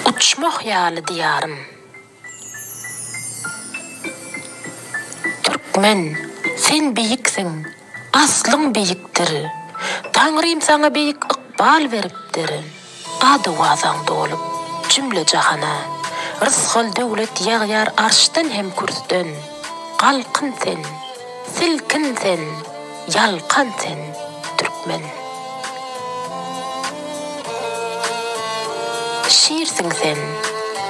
Uçmak yalı diyarım. Türkmen, sen beyiksin, aslın beyiktir. Tanrım sana beyik ıkbal veriptir. Adı vazan dolup, cümle cahana. Rızkıl devlet yağyar arştan hem kürsüden. Kalkın sen, silkin sen, yalkan sen, Türkmen. Şiirsin sen,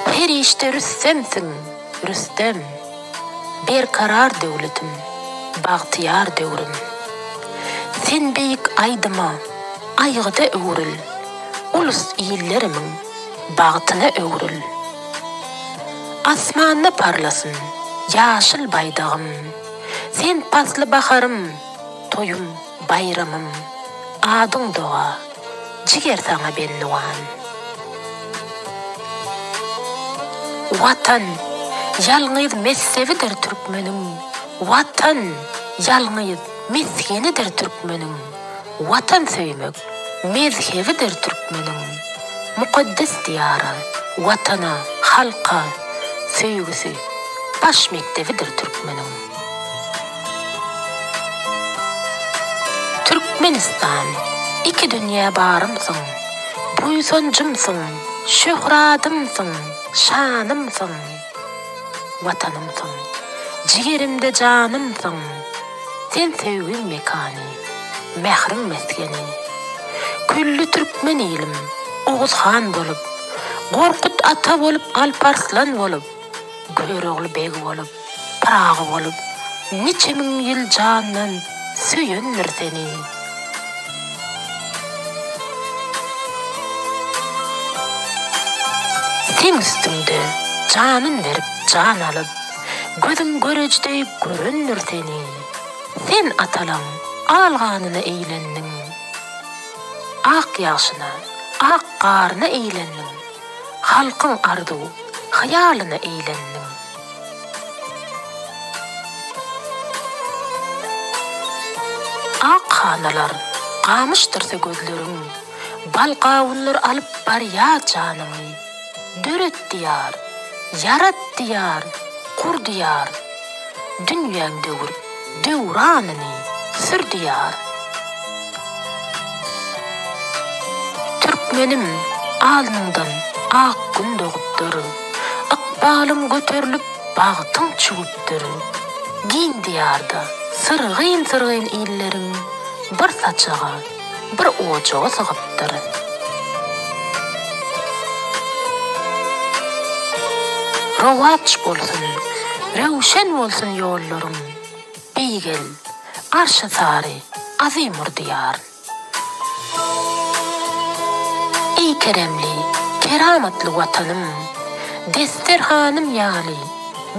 her işte Rüstemsin, Rüstem. Bir karar devletim, bahtiyar devrim. Sen beyik aydıma, aygıda öğrül. Ulus iyillerimin, bağtına öğrül. Asmanına parlasın, yaşıl baydağım. Sen paslı baharım, toyum, bayramım. Adın doğa, ciger sana ben nuan. Vatan, yalnız messevidir Türkmenim. Vatan, yalnız meskenidir Türkmenim. Vatan söymek, mezhevidir Türkmenim. Mukaddes diyarı, vatana, halka, söygüsü, baş mektevidir Türkmenim. Türkmenistan, iki dünya barımsın. Buysoncumsun, şöhradımsın, şanımsın. Vatanımsın, ciğerimde canımsın. Sen sevgin mekani, mehrin meskeni. Küllü Türkmen ilim, Oğuzhan bolup, Korkut ata bolup, Alparslan bolup, Göroğlu beg bolup, Prağı bolup, niçe min yıl candan söyünür seni. Sen üstünde canın verip can alıp, gözün görecde görünür seni. Sen atalan alğanına eğlendin. Ak yaşına, ak qarına eğlendin. Halkın ardu, hayalına eğlendin. Ak hanalar, qamıştırsa gözlerin. Balqavunlar alıp bar ya canını. Döret diyar, yarat diyar, kur diyar. Dünyan dövür, dövranını sür diyar. Türkmenim alnından ak gün doğuptur. Akbalım götürülüp bağıtın çuğuptur. Giyin diyarda sırgın illerin bir saçağa, bir ocağa sığıptır. Rovaç bolsun, revşen bolsun yollarım. Beygel, arşı sarı, azimur diyar. Ey keremli, keramatlı vatanım, desterhanım yali,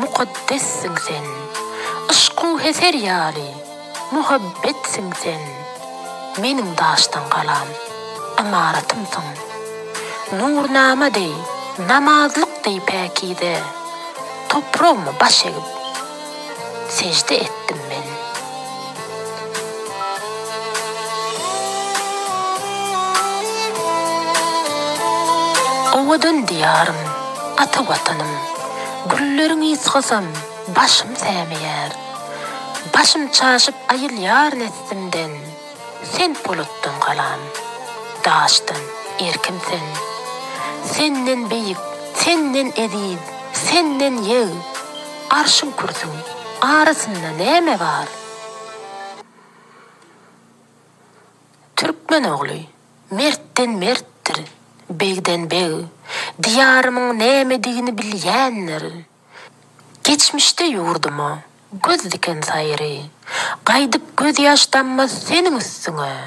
mukaddessin sen. Işkın heser yali, muhabbetsin sen. Menim daştan kalan, amaratımsın. Nurnama dey, namazlık dey pekide. Toprağımı baş egip, secde ettim ben. Ovadan diyarım, ata vatanım. Güllerin izgısam, başım sevmeyer. Başım çaşıp ayıl yar neslimden. Sen poluttun kalan, daştın erkimsen. Senden beyik, senden edip, senden yağ. Arşın kürsün, arasında neme var? Türkmen oğlu, mertten merttir, begden beg. Diyarımın nemediğini bilyenler. Geçmişte yurduma, göz diken sayri. Qaydıp göz yaştanmaz senin üstüne.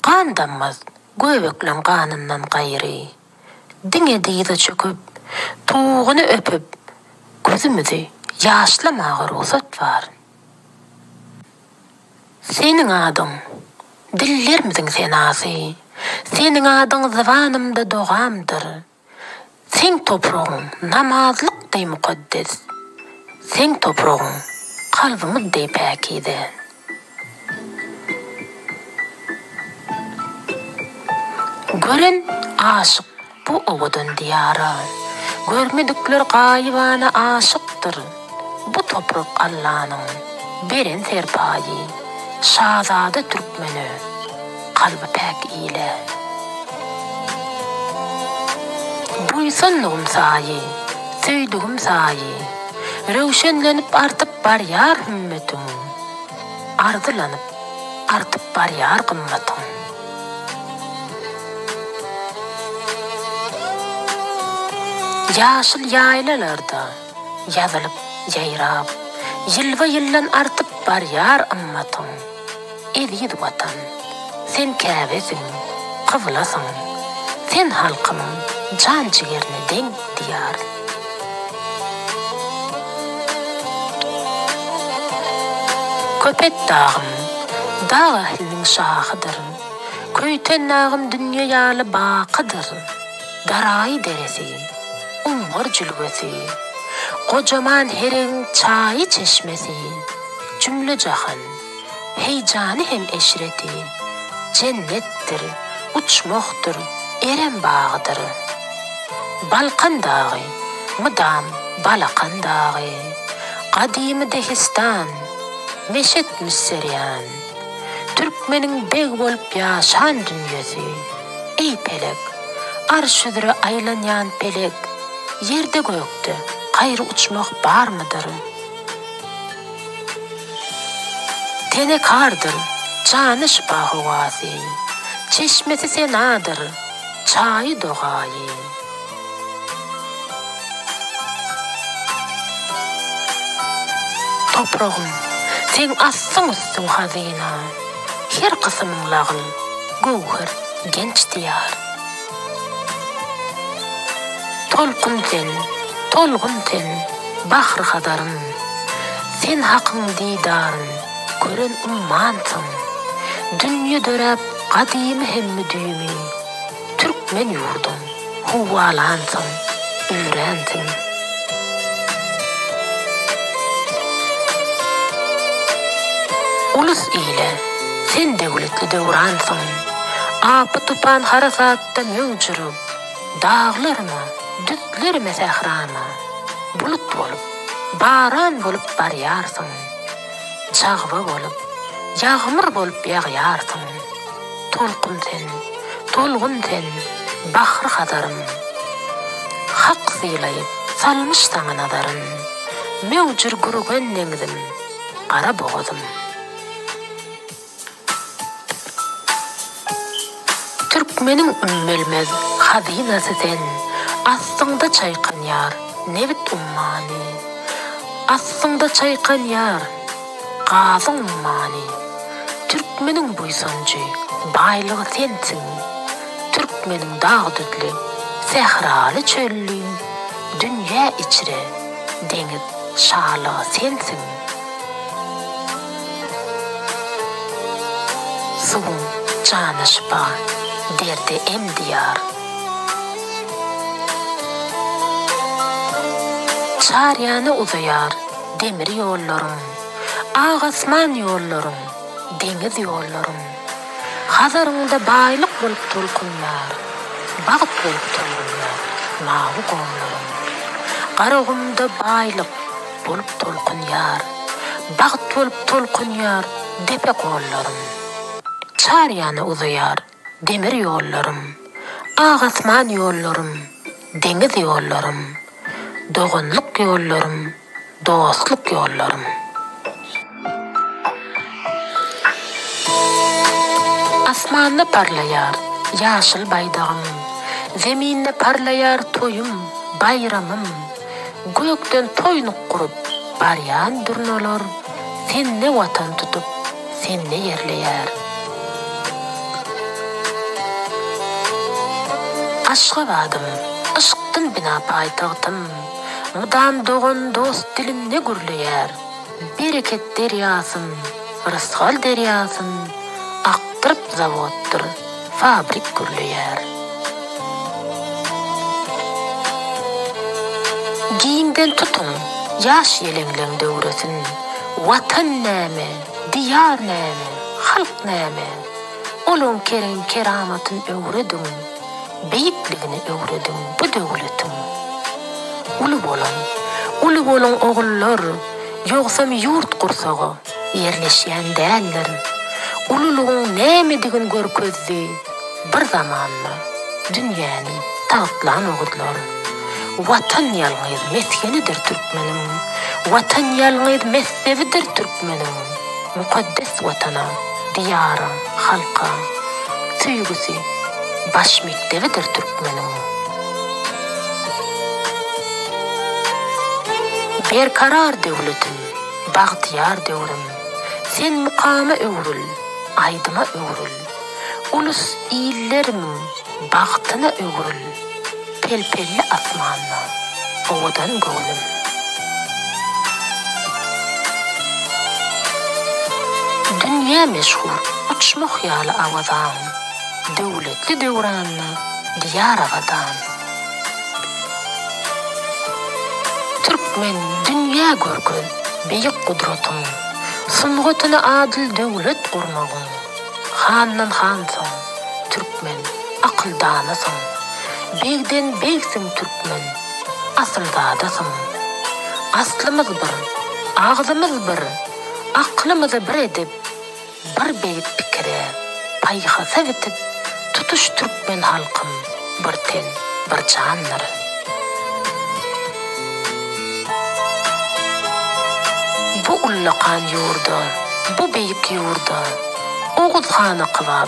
Kan dammaz, göbeklen kanından gayri. Dine deyde çöküp, tuğunu öpüp, gözümüzü yaşlamağa ruhsat var. Senin adın, dillerimizin senası. Senin adın zıvanımda doğamdır. Sen toprağın namazlık dey mukaddes. Sen toprağın kalbimiz dey pekide. Gören aşık, bu oğudun diyara. Görmedikler gayibana aşıktır. Bu toprak Allah'ın beren serpayı. Şazade Türkmeni kalbi pek ile. Buysanlığım sayı, söydüğüm sayı. Rövşenlenip artıp bar yar hümmetim. Ardılanıp artıp bar yar kımmetim. Yaşıl yaylalarda yazılıp yayrab, yılva yıllan artıp bar yar ımmetim. Ediydi vatan, sen käbesin, kıvılasın. Sen halkının can ciğerine den diyar. Köpet dağım, dağ ehlinin şahıdır. Köyten nağım dünyayalı bakıdır. Daray deresi, umur cülgesi. Kocaman herin çayı çeşmesi. Cümle cahan, heyecanı hem eşreti. Cennettir, uçmoktur, eren bağıdır. Balkan dağı, mıdam Balakan dağı. Kadimi Dehistan, meşet müsseryan. Türkmenin beg bolup yaşan dünyası. Ey pelek, arşüdürü aylanyan pelek. Yerde gökte gayrı uçmak bar mıdır? Tene kardır, canı şifa havası. Çeşmesi senadır, çayı doğayı. Toprağım, sen assın üstün hazina. Her kısmın lağın, gövher, genç diyar. Tolkun sen, tolgun sen, bahr kadarın. Sen hakkın didarın, gören ummansın. Dünya dörep, kadimi hemmi düğümü. Türkmen yurdun, huvalansın, öğrensin. Ulus ile sen devletli devransın. Apı tupan harasatta mövcürüp, dağlar mı, düzler mi sehrana? Bulut bolup, baran bolup baryarsın. Çağva bolup, yağmur bolup yağyarsın. Tolkun sen, tolgun sen, bahr kadarın. Hak sıylayıp, salmış sana nadarın. Mövcür gurugen nengdim, kara boğazım. Türkmenin ümmelmez hazinası sen. Aslında çaykan yar, nevit ummani. Aslında çaykan yar, gazın ummani. Türkmenin buysancı, baylığı sensin. Türkmenin dağ düdlü, sehralı çöllü. Dünya içre, deniz şarlığı sensin. Suğun canı şifa, derdi em diyar. Çaryanı uzayar, demir yollarım. Ağasman yollarım, deniz yollarım. Hazarında baylık bolup tolkunyar. Bağıt bolup tolkunyar, mavi kollarım. Qarağımda baylık bolup tolkunyar. Bağıt bolup tolkunyar, depe kollarım. Çaryanı uzayar, demir yollarım. Ağasman yollarım, deniz yollarım. Doğunluk yollarım, dostluk yollarım. Asmanla parlayar, yaşıl baydağım. Zeminle parlayar toyum, bayramım. Gökten toynuk kurup, baryan durnalar. Sen ne vatan tutup, sen ne yerleyar. Aşka vadım, aşktın bina paytağıtım. Mudam doğun dost dilim ne gürleyer. Bereket deryasın, rızgal deryasın. Aktırıp zavoddur, fabrik gürleyer. Giyinden tutun, yaş yelenlen dövresin. Vatan näme, diyar näme, halk näme. Olun kerin keramatın öğredin. beyikligini öwredin bu döwletin. Ulu bolan oğullar, yoksam yurt kursağı, yerleşen däldir. Ululuğun nämedigin görkezdi, bir zamanla dünýäni taýtlan oğudlar. Vatan ýalňyz meskenidir türkmenim, vatan ýalňyz meslevidir türkmenim. Mukaddes vatana, diyara, halka, süýgüsi, baş mektebidir türkmenim. Berkarar döwletim, bagtyar döwrim, sen mukama öwrül, aydyma öwrül. Ulus illerim, bagtyna öwrül, pelpelli asmanna, owadan göwüm. Dünya meşhur, uçma hyaly awazan, döwletli döwranna, diyar avadan. Türkmen dünya görgün, beyik kudratın, sunğatyna adil döwlet gurmagın. Handan hansın, Türkmen akıldanasın. Begden begsin Türkmen, asıldadasın. Aslımız bir, ağzımız bir, aklımız bir edip, bir beyik pikire, payhasa bitip, tutuş Türkmen halkım, bir ten, bir canlar. Bu ullaqan yurda, bu beyik yurda, oğul xana qıvab,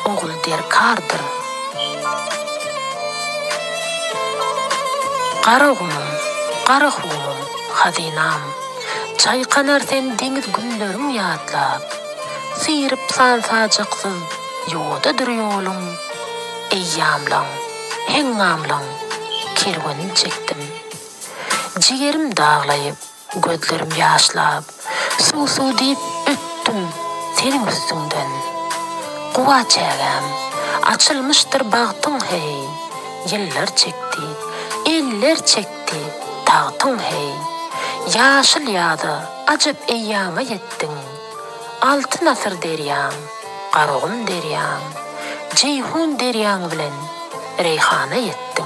oğul derkardır. Qarağumum, hazinam, çayqanar sen deniz günlerim yadlab, sıyırıp sansacaqsız yodadır yolum, eyyamlan, hengamlan, kervanin çektim. Ciğerim dağlayıp, gözlerim yaşlap, su deyip öttüm senin üstünden. Kuva çägem, açılmıştır bağtın hey, yıllar çekti, eller çekti, tağtın hey. Yaşıl yağdı, acep eyyama yettin. Altın asır deryam, qarağım deryam, ceyhun deryam bilen reyhana yettin.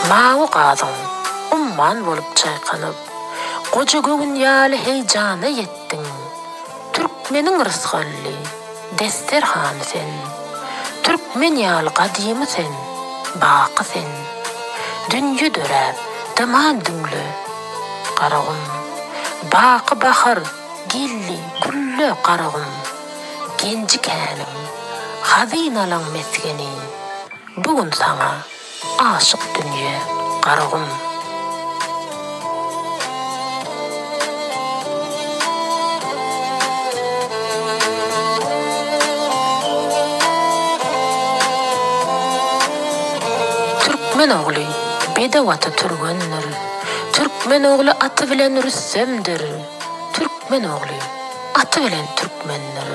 Mağı qazın, umman bolup çayqanıp, koca göğün ýaly heyjana yettin. Türkmenin rızgalli, desterhanı sen. Türkmen ýaly qadymy sen, baqy sen. Dünýe döräp, daman düňlü, qaragym. Baqy bahar, gilli, güllü qaragym. Genji känim, hazinalan meskeni. Bugün sana aşık dünýe, qaragym. Türkmen oğlu bedawata turganlar, Türkmen oğlu atı bilen rüssemdir. Türkmen oğlu atı bilen Türkmenler.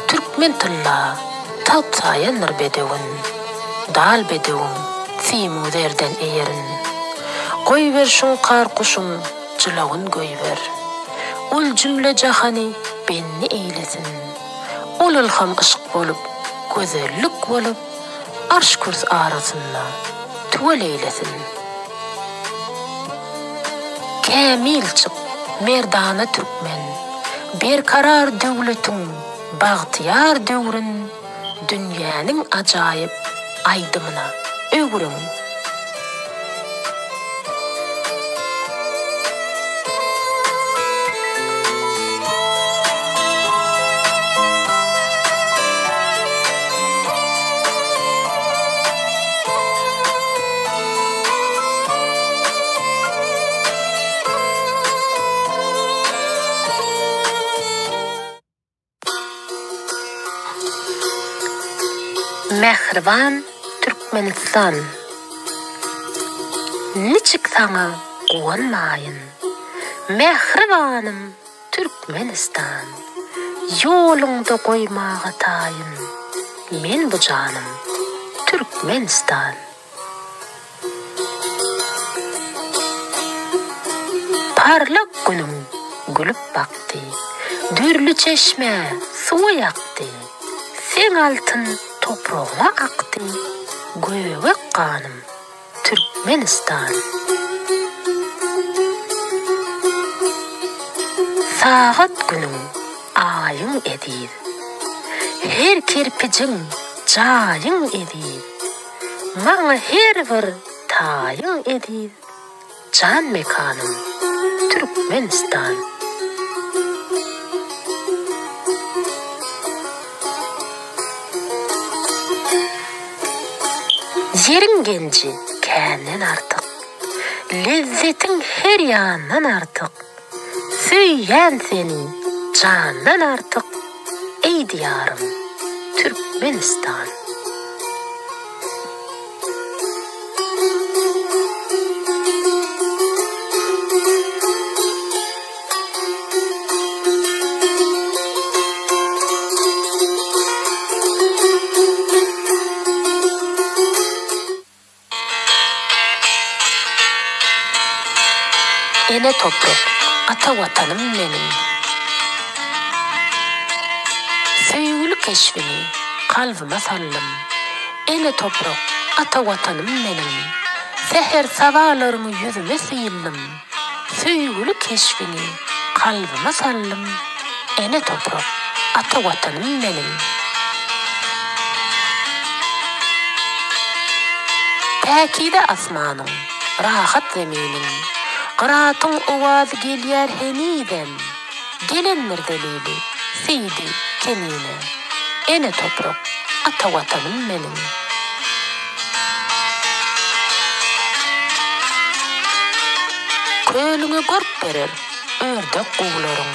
Türkmen tılla tağtsayanlar bedewin. Dal bedewin simuzerden eyerin. Koy ver şun qar kuşun çılağın göy ver. Ol cümle cahani benni eylesin. Ol ilham ışık bolup, gözellik bolup, arş kurs arasında tuval eylesin. Kamil çık merdana Türkmen, berkarar döwletin, bagtyar döwrün, dünýäniň ajaýyp aýdymyna öwrün. Mehriban Türkmenistan, niçik sana gowanmaýyn? Mehribanym Türkmenistan, ýoluňda goýmaga taýyn. Men bu janym Türkmenistan. Parlak günüm gülüp bakdy, Dürlü çeşme suwa yaktı. Sen altın toprağına aktı. Göğe kanım Türkmenistan. Saat günün ayın edir. Her kirpicin cayın edir. Maňa her bir taýyň edir. Can mekanım Türkmenistan. Yerin genci kenden artık. Lezzetin her yandan artık. Süýýän seni candan artık. Ey diyarım Türkmenistan. Ene toprak, ata vatanım benim. Söýgülük keşfini kalbime saldım. Ene toprak, ata vatanım benim. Seher sabalarımı yüzüme sıyıldım. Söýgülük keşfini kalbime saldım. Ene toprak, ata vatanım benim. Täkide asmanım, rahat zeminin. Qıratın ovazı gelýär heniden. Gelenler delili, seydi kenine. Ene toprak, ata vatanım benim. Kölüňe görk berer, ördek gowlaryň.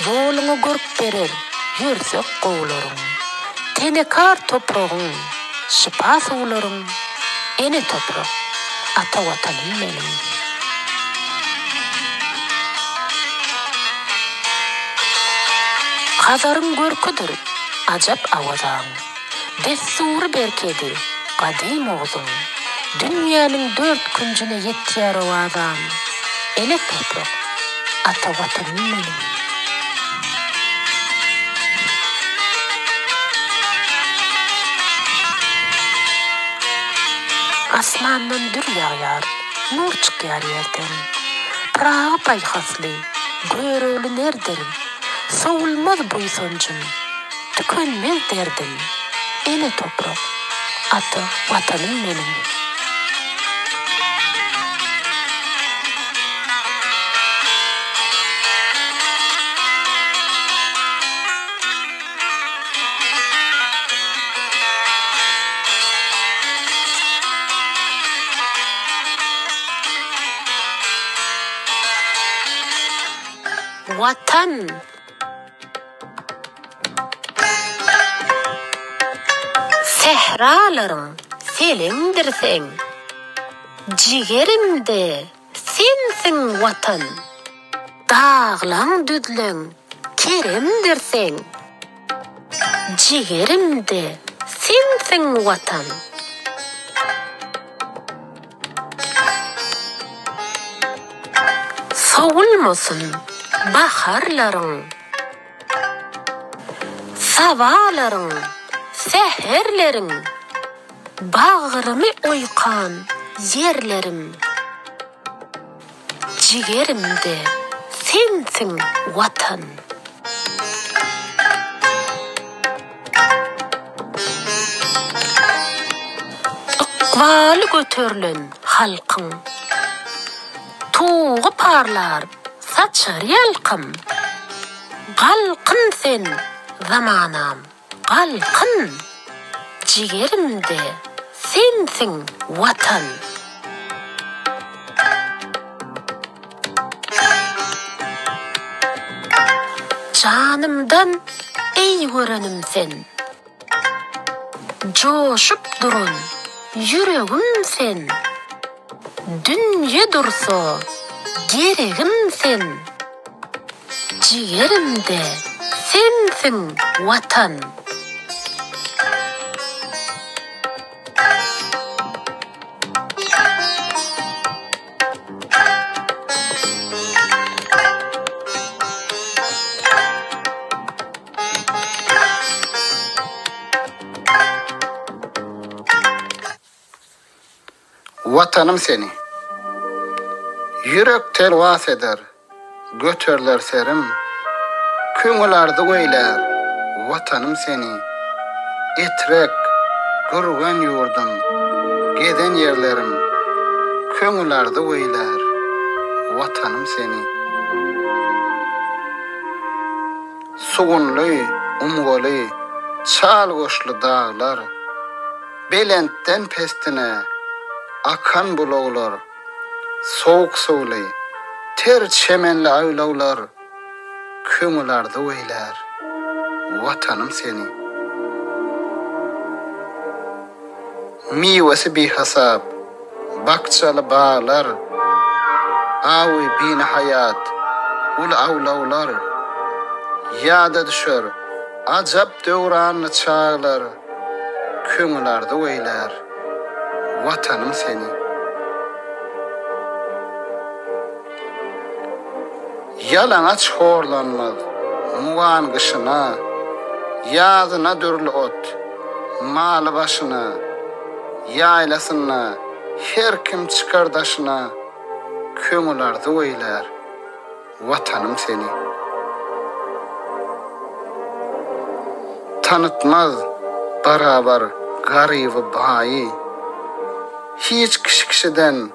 Ýoluňa görk berer, ýörsek gowlaryň. Tenekar topragyň, şipa suwlaryň. Ene toprak, ata vatanım benim. Hazarın görküdür, ajap awazaň. Dessury berkedi, gadim oğuzun. Dünýäniň dört küncüne ýetýär awazam. Ene toprak, ata vatanım benim. Asmandan dür ýaýar, nur çykýar ýerden. Praga paýhasly, göröli nerden? Soğulmaz buysoncum, tükenmez derdim. Ene toprak, ata vatanım benim. Vatan. Sehralarım selimdir sen. Cigerimde sensin vatan. Dağlan düdlen keremdir sen. Cigerimde sensin vatan. Soğulmasın baharlarың, sabalarың, seherlerin, bağrımı oykan yerlerim. Cigerimde sensin vatan. Ikbalı götörlen halkın, tuğu parlar saçar yalkım. Galkın sen zamanam, galkın. Cigerimde sensin vatan. Canımdan ey görenim sen. Coşup durun yüreğim sen. Dünye dursa gereğim sen. Cigerimde sensin vatan. Vatanım seni. Yürek telvas eder, götürler serim. Köňülardy goýlar, vatanım seni. Etrek, gurgan yurdum, geden yerlerim. Köňülardy goýlar, vatanım seni. Sugunly, umgoly, çal goşly dağlar, Belentden pestine akan bulaglar, soğuk suwly, ter çemenli aýlaglar, köňülardy goýlar, vatanım seni. Miwesi bihasap, bakçaly bağlar, awy bin hayat, ul awlaglar, ýada düşer, ajap döwranly çağlar, köňülardy goýlar, vatanım seni. Yalaňaç horlanmaz, mugan gışına, ýazyna dürli ot, maly başyna, ýaýlasyna, her kim çykardaşyna, köňülardy goýlar, vatanım seni. Tanıtmaz barabar garyby baýy, hiç kişiden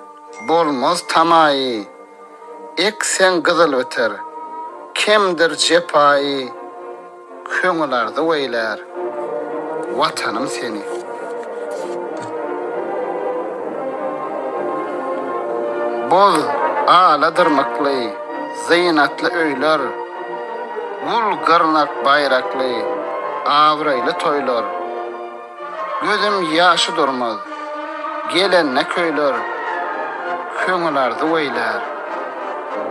bolmaz tamaýy. Eksen gyzyl öter, kimdir jepaýy, köňülardy goýlar, vatanım seni. Boz aladyrmakly, zynatly öýler, ul garnak baýrakly, awraýly toýlar. Gözüm ýaşy durmaz, gelenne köýler, köňülardy goýlar,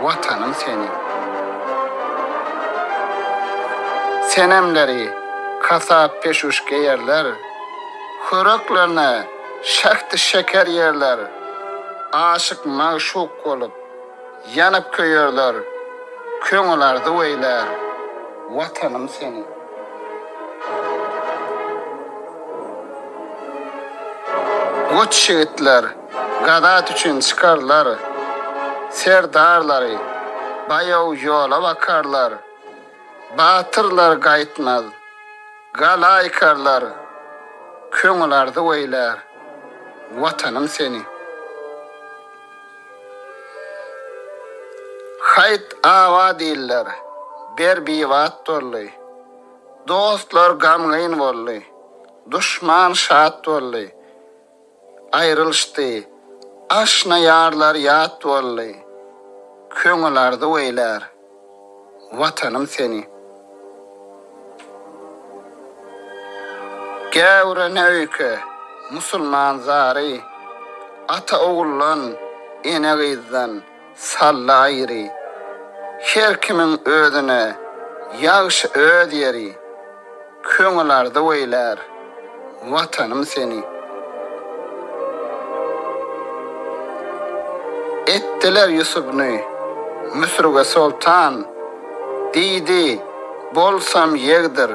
vatanım seni. Senemleri kasap peşuşke yerler, höreklerine şahty şeker yerler, aşık maşuk olup yanıp köýerler, köňülardy goýlar, vatanım seni. Goç şehitler gadat üçün çıkarlar, serdarlary bayaw ýola bakarlar, batyrlar gaýtmaz, gala aykarlar, köňülardy goýlar, vatanım seni. Hayt awa diýiller, berbiwat bolly, dostlar gamgaýyn bolly, düşman şat bolly, aýrylşdy, aşna ýarlar ýat bolly, köňülardy goýlar, vatanım seni. Gäwrene öýke, musulman zary, ata ogullan, ene gyzdan, salla aýry, her kimin özüne, ýagşy öz ýeri, köňülardy goýlar, vatanım seni. Ettiler Yusuf'nu, Müsrüge sultan, diýdi, bolsam ýegdir,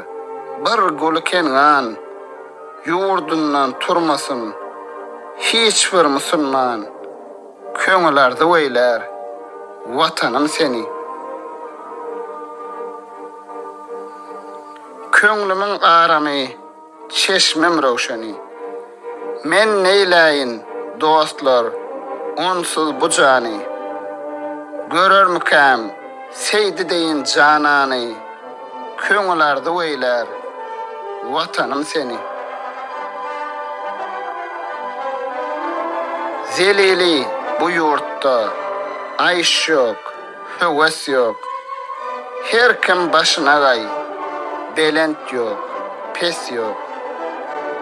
bir gülken gan, yurdundan turmasın, hiç bir musulman, köňülardy goýlar, vatanım seni. Köňlümiň aramy, çeşmem roşany, men neýläýin, dostlar, onsuz bu cany, görürmükem, seydi deyin canany, köňülardy goýlar, vatanım seni. Zelili bu yurtda, aýş ýok, höwes ýok, her kim başyna gaý, belent ýok, pes ýok,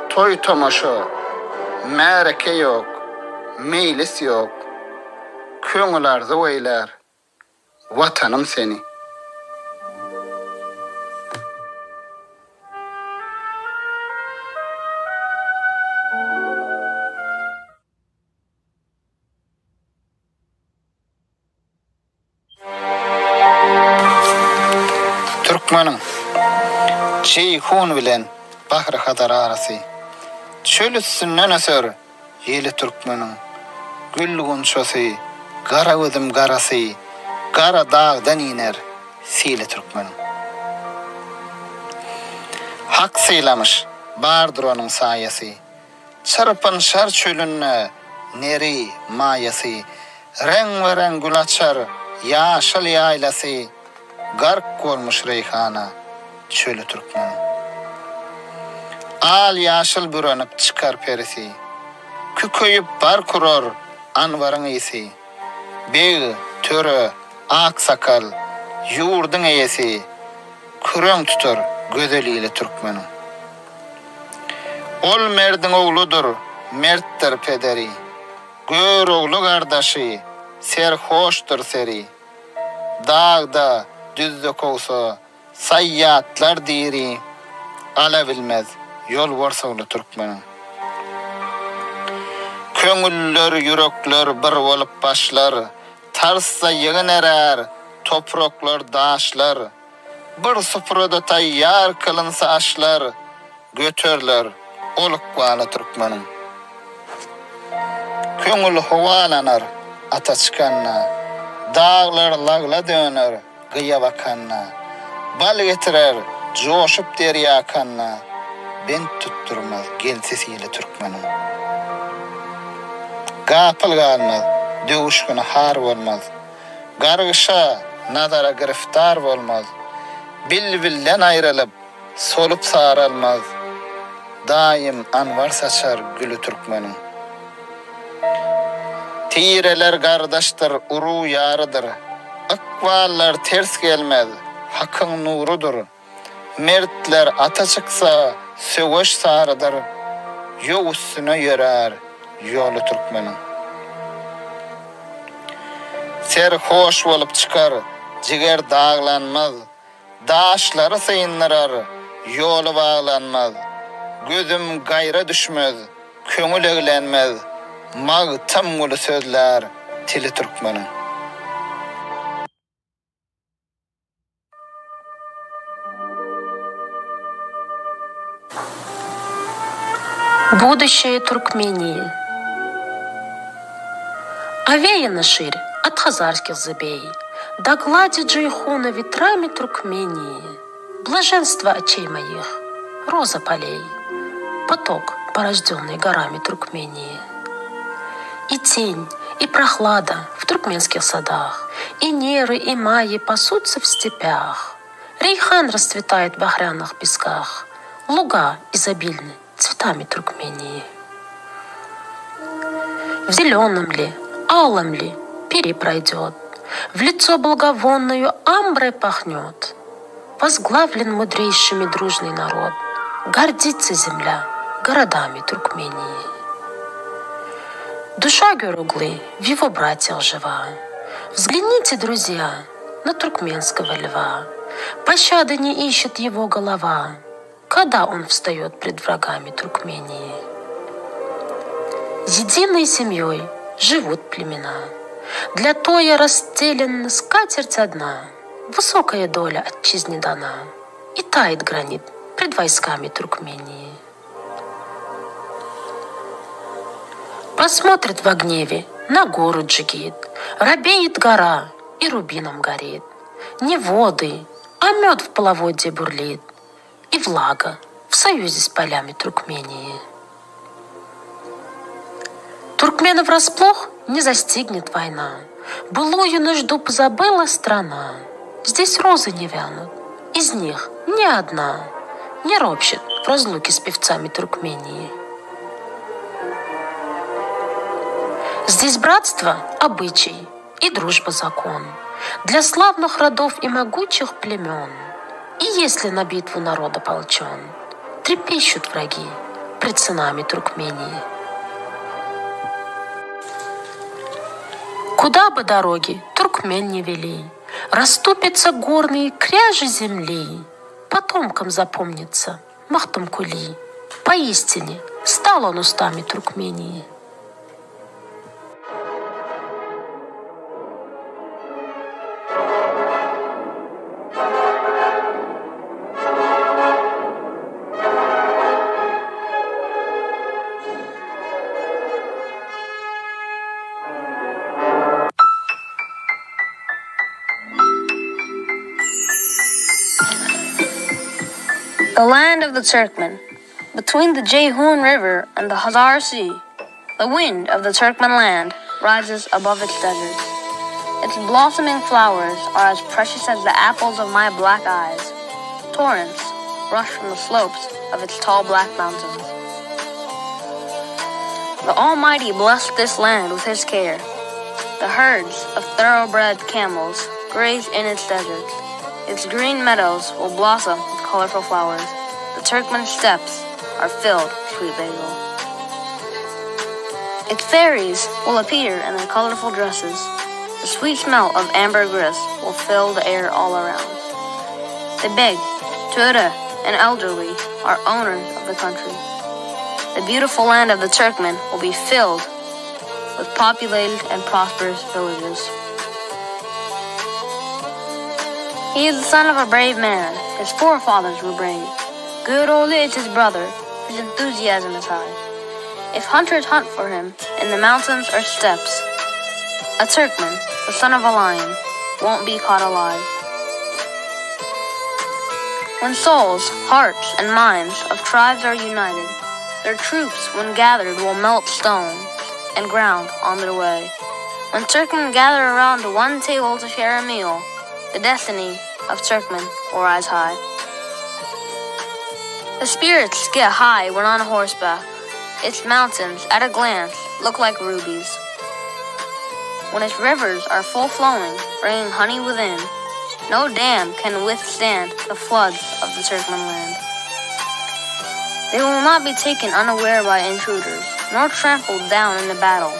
toy tomaşa, märeke ýok, meylis ýok, köňülardy goýlar, vatanım seni. Türkmenin Ceyhun bilen Bahri Hadar arasy çöl üstünden öser ýeli Türkmenin gül gunçosy, gara gözüm garasy, gara dağdan iner sile türkmen. Hak seylamış bardır onun sayası. Çırpın şar çölünne neri mayası. Renk gül açar yaşıl yaylası. Gark olmuş reyhana çölü türkmen. Al yaşıl bürönüp çıkar perisi. Küköyüp bar kuror anvarın iyisi. Beği, törü, ak sakal, yurdun eyesi. Kürön tutur gözeliyle türkmenin. Ol merdin oğludur, merttir pederi. Gör oğlu kardeşi, serhoştur seri. Dağda düzdük olsa, sayyatlar diri. Ala bilmez, yol varsa oğlu türkmenin. Köngüller, yürekler bir olup başlar. Tarsa yığın erer, topraklar daşlar. Bir sıfırda tayyar kılınsa aşlar. Götürler, oluk bağlı türkmenin. Köngül huvalanar, ata çıkanna. Dağlar lagla döner, gıya bakanna. Bal getirer, coşup derya kanna. Ben tutturmaz, gelsesiyle türkmenin. Gapıl galmaz, dövüşkün har olmaz. Gargışa, nadara griftar olmaz. Bilbilden ayrılıp, solup sarılmaz. Daim anvar saçar gülü türkmenin. Tireler kardeştir, uru yarıdır. Akvallar ters gelmez, hakkın nurudur. Mertler ata çıksa, söğüş sarıdır. Yol üstüne yörer, yolu türkmenin. Serhoş olup çıkar, ciger dağlanmaz. Daşları sayınlar, yolu bağlanmaz. Gözüm gayra düşmez, köngül eğlenmez. Mag tam gulu sözler, tili türkmenin. Будущее Туркмении. Овеяно ширь от хазарских забей, до глади Джейхуна ветрами Туркмении. Блаженство очей моих, роза полей, поток, порожденный горами Туркмении. И тень, и прохлада в туркменских садах, и неры, и майи пасутся в степях. Рейхан расцветает в багряных песках, луга изобильны цветами Туркмении. В зеленом ли, алом ли перепройдет, в лицо благовонную амброй пахнет. Возглавлен мудрейшими дружный народ, гордится земля городами Туркмении. Душа Гюруглы в его братьях жива. Взгляните, друзья, на туркменского льва. Пощады не ищет его голова, когда он встает пред врагами Туркмении. Единой семьей живут племена. Для тоя расстелена скатерть одна. Высокая доля отчизне дана. И тает гранит пред войсками Туркмении. Посмотрит во гневе на гору Джигит. Робеет гора и рубином горит. Не воды, а мед в половодье бурлит. И влага в союзе с полями Туркмении. Туркменов врасплох не застигнет война. Былую нужду позабыла страна. Здесь розы не вянут, из них ни одна не ропщет в разлуке с певцами Туркмении. Здесь братство – обычай и дружба – закон для славных родов и могучих племен. И если на битву народ ополчен, трепещут враги пред сынами Туркмении. Куда бы дороги туркмен не вели, расступятся горные кряжи земли, потомкам запомнится Махтумкули. Поистине стал он устами Туркмении. The land of the Turkmen, between the Ceyhun River and the Hazar Sea, the wind of the Turkmen land rises above its deserts. Its blossoming flowers are as precious as the apples of my black eyes. Torrents rush from the slopes of its tall black mountains. The Almighty blessed this land with His care. The herds of thoroughbred camels graze in its deserts. Its green meadows will blossom with colorful flowers. The Turkmen steppes are filled with sweet basil. Its fairies will appear in their colorful dresses. The sweet smell of ambergris will fill the air all around. The big, Tura, and elderly are owners of the country. The beautiful land of the Turkmen will be filled with populated and prosperous villages. He is the son of a brave man. His forefathers were brave. Good old is his brother. His enthusiasm is high. If hunters hunt for him in the mountains or steppes, a Turkmen, the son of a lion, won't be caught alive. When souls, hearts, and minds of tribes are united, their troops, when gathered, will melt stones and ground on their way. When Turkmen gather around one table to share a meal, the destiny of Turkmen will rise high. The spirits get high when on horseback. Its mountains, at a glance, look like rubies. When its rivers are full-flowing, bringing honey within, no dam can withstand the floods of the Turkmen land. They will not be taken unaware by intruders, nor trampled down in the battle.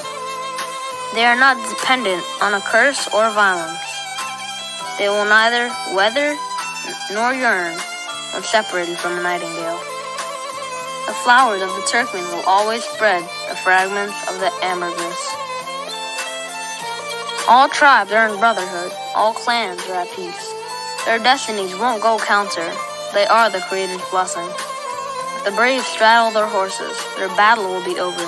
They are not dependent on a curse or violence. They will neither weather nor yearn when separated from a nightingale. The flowers of the Turkmen will always spread the fragments of the ambergris. All tribes are in brotherhood, all clans are at peace. Their destinies won't go counter, they are the Creator's blessing. If the brave straddle their horses, their battle will be over.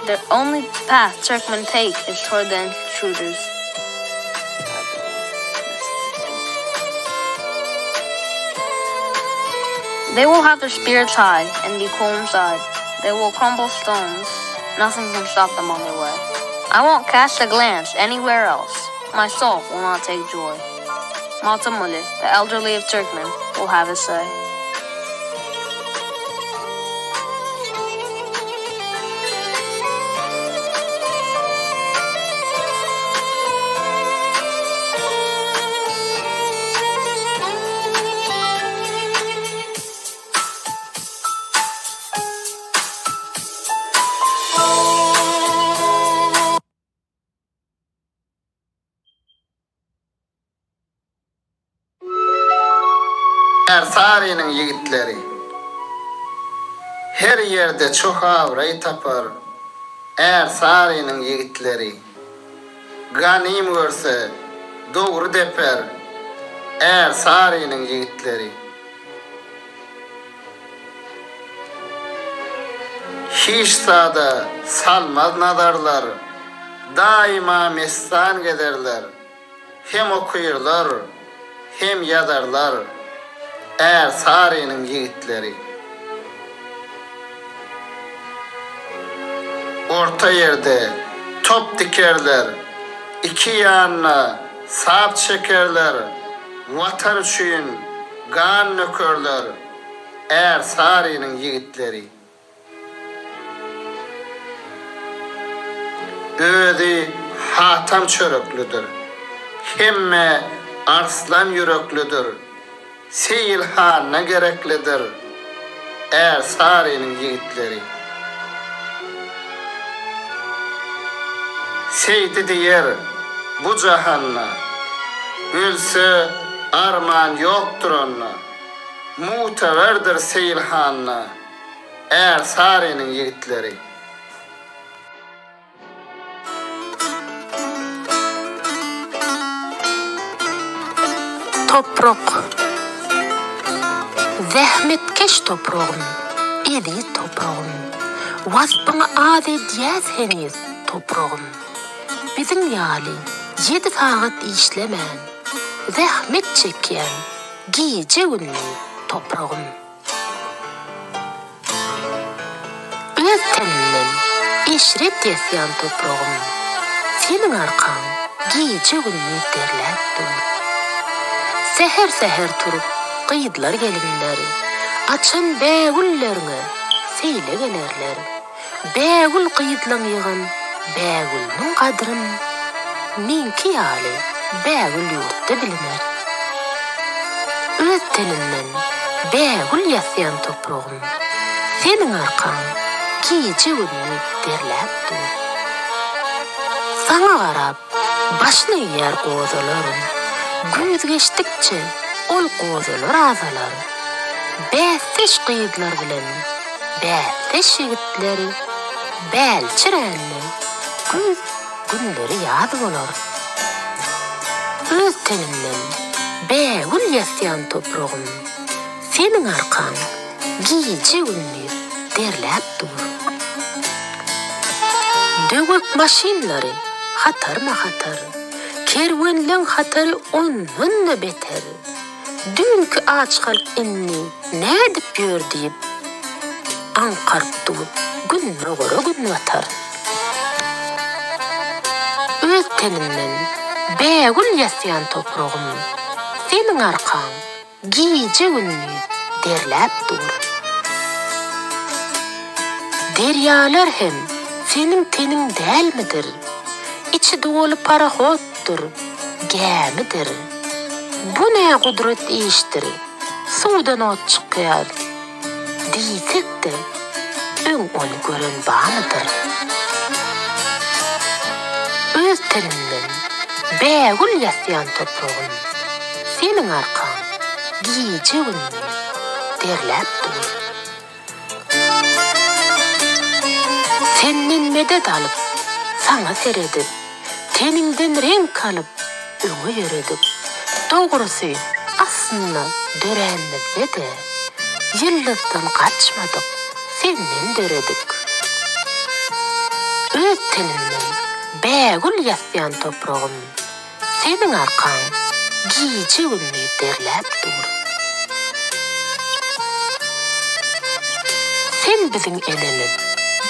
The only path Turkmen take is toward the intruders. They will have their spirits high and be cool inside. They will crumble stones. Nothing can stop them on their way. I won't cast a glance anywhere else. My soul will not take joy. Maltamuli, the elderly of Turkmen, will have his say. Ersari'nin yigitleri her yerde çok avray tapar. Ersari'nin yigitleri ganim görse doğru deper. Ersari'nin yigitleri hiç sağda salmaz nadarlar. Daima mestan gederler. Hem okuyurlar hem yadarlar. Ersari'nin yigitleri orta yerde top dikerler, iki yanına sap çekerler, vatan için kan nökerler. Ersari'nin yigitleri ödi hatam çöröklüdür, hemme arslan yüreklüdür. Seyilhan'a gereklidir Ersari'nin yigitleri. Seydi diyer bu cahanna, ölse arman yoktur onna. Muteverdir Seyilhan'a Ersari'nin yigitleri. Toprak. Zahmetkeş toprağım, eli toprağım. Vasbına adet yaz henüz toprağım. Bizim yali 7 saat işlemen. Zahmet çeken, gece ünlü toprağım. Öz teninden işret yasyan toprağım. Senin arkan gece günü derlep dur. Seher turup kıyıdlar gelinler. Açan bägüllerine seyle gelerler. Bägül kıyıdlan yığın bägülnün kadrın. Minki ýaly bägül ýurtda biliner. Öz teninden bägül ýasyan toprağım. Senin arkan gece günü derlep dur. Sana garap başyny ýer gozalarym. Güz geçdikçe ol gozalar azalar. Bässeş kıyıdlar bilen bässeş ýigitleri bälçirenli güz günleri ýad bolar. Öz tenimden bägül ýasyan toprağım. Senin arkan gece günü derlep dur. Döwek maşinlary hatar. Kerwenleň hatary ondan da beter. Dünkü aç kalp inni nädip ýör diýip anqarp durup günne gora gün watar. Öz tenimden bägül ýasyan toprağım. Senin arkan gece günü derlep dur. Deryalar hem senin tenin dälmidir? İçi dolu parahoddur, gämidir. Bu ne kudret iştir? Sudan ot çıkýar. Diýsek de öň onu gören bamydyr? Öz tenimden bägül ýasyan toprağım. Senin arkan gece günü derlep dur. Senden medet alıp sana seredip, teninden renk alıp öňe ýöredip. Dogrusy aslında dörenmizde de yıllıktan kaçmadık, senden döredik. Öz tenimden bägül ýasyan toprağım. Senin arkan gece günü derlep dur. Sen bizim enemiz,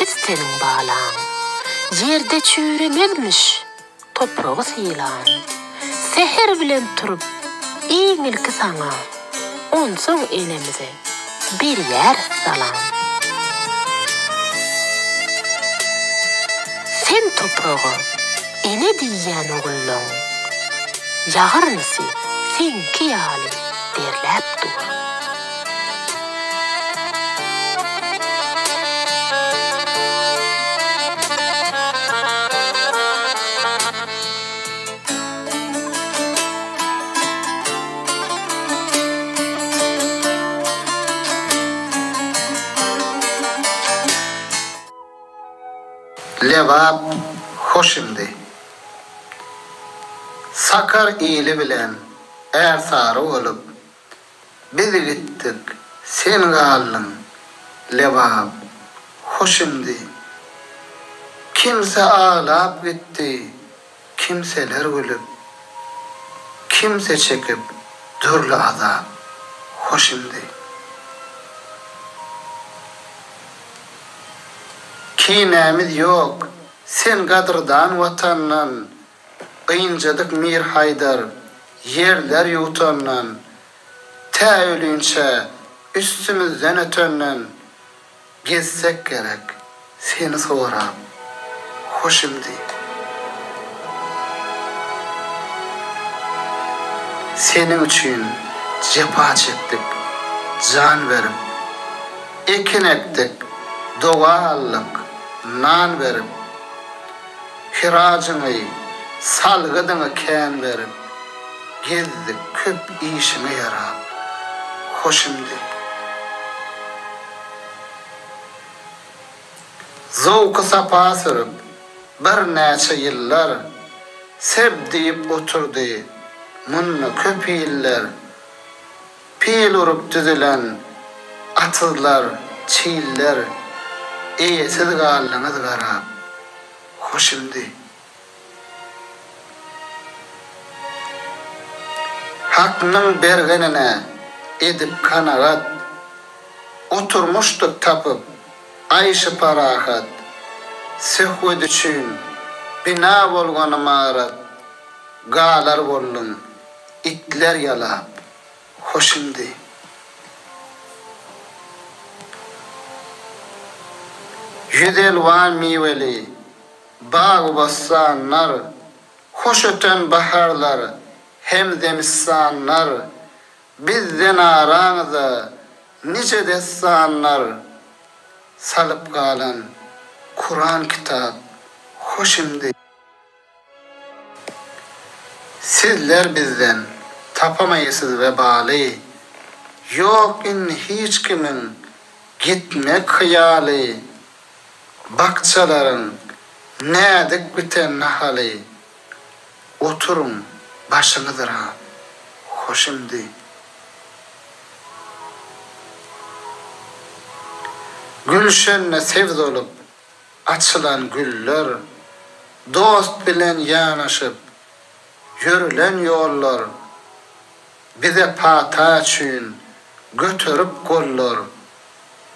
biz senin bağlan. Yerde çüremezmiş toprağı sıylan. Seher bilen turup iňilki sana, onsoň enemize bir yer salam. Sen toprağı ene diýýän ogullaň, ýagyrnysy senki ýaly derlep dur. Levap hoşimdi. Sakar iyili bilen ersarı olup bizi gittik sen gallın. Levap hoşimdi. Kimse ağlap gitti, kimseler gülüp, kimse çekip durlu azap. Hoşimdi. Kinemiz yok, sen gadırdan vatanlan, kıyıncadık mir haydar, yerler yutanlan, ta ölünçe üstümüzden ötönlen, gezsek gerek, seni sorab, hoşimdi. Senin için cepa çektik, can verip, ekin ektik, doğa allık, nan verip, hiracını, salgıdını kän verip, gezdik köp işime yarab, hoşimdi. Zowky sapa sürüp, bir näçe ýyllar, seb diýip oturdy, munna köp ýyllar, pil urup düzülen, atyzlar, çiýiller, eýesiz gallyňyz garap, hoşimdi. Haknyň bergenine edip kanagat, oturmuştuk tapıp, ayşı parahat, sehved üçün, bina bolgany marat, galar bollum, itler yalap, hoşumdy. Yüdelwan miveli, bağ bassanlar, hoş öten baharlar, hem demissanlar, bizden araňyza nice destanlar, salıp galan Kur'an kitap, hoşumdy. Sizler bizden tapamaysız vebaly, yok in hiç kimin gitmek hıyaly, bakçaların nädik biten nahaly, oturun başınıdıra, hoşumdy. Gülşenne sevd olup açılan güller, dost bilen yanaşıp yürülen yollar, bize pata üçün götürüp gollar,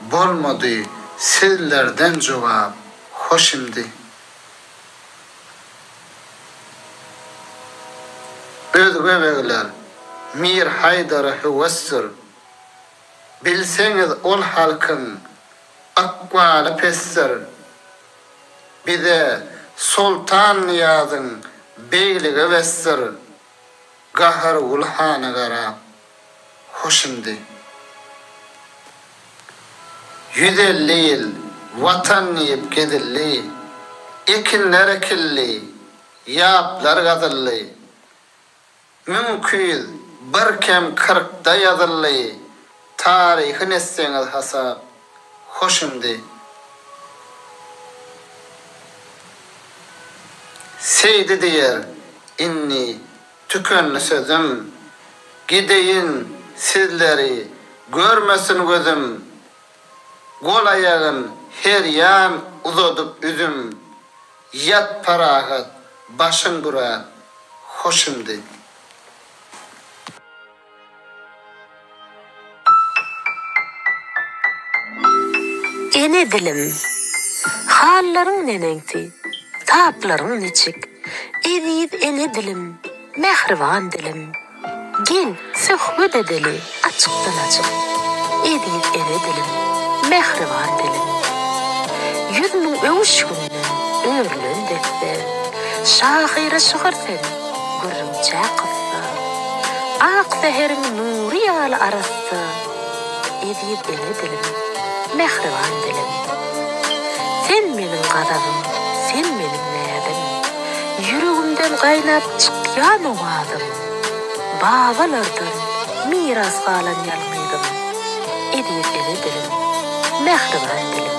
bolmadı sizlerden cevap, hoşumdy. Özgöbegler Mir Haydar hüvessir, bilseniz ol halkın akvalı pessir, bize Sultan Niyaz'ın beyligi vessir, gahar ulhana garap, hoşumdy. 150 yıl vatan yiyip gedilli, ekinler ekilli, yaplar gazıllı, mümkün bir kem 40'da yazıllı, tarihin etseniz hasap, hoşumdy. Seydi diyer inni tükönlü sözüm, gideyin sizleri görmesin gözüm, gol ayağın her yan uzadıp üzüm, yat parahat başın durar, hoşumdy. Ene dilim, hallaryň neneňti, taplaryň neçik, edip ene dilim, mehriban dilim. Gel, söhbet edeli, açıktan açık, edip ene dilim, mehriban dilim. Yüzümün öwüş gününden örlen detse, şahira şuhursen, gürümçe kızsa, ak seherin nuri ýaly arassa, edip ene dilim, mehriban dilim. Sen menin gadabym, sen menin nädim, yüregimden gaýnap çykýan owazym, babalardan miras galan ýalmydym, edip ene dilim, mehriban dilim.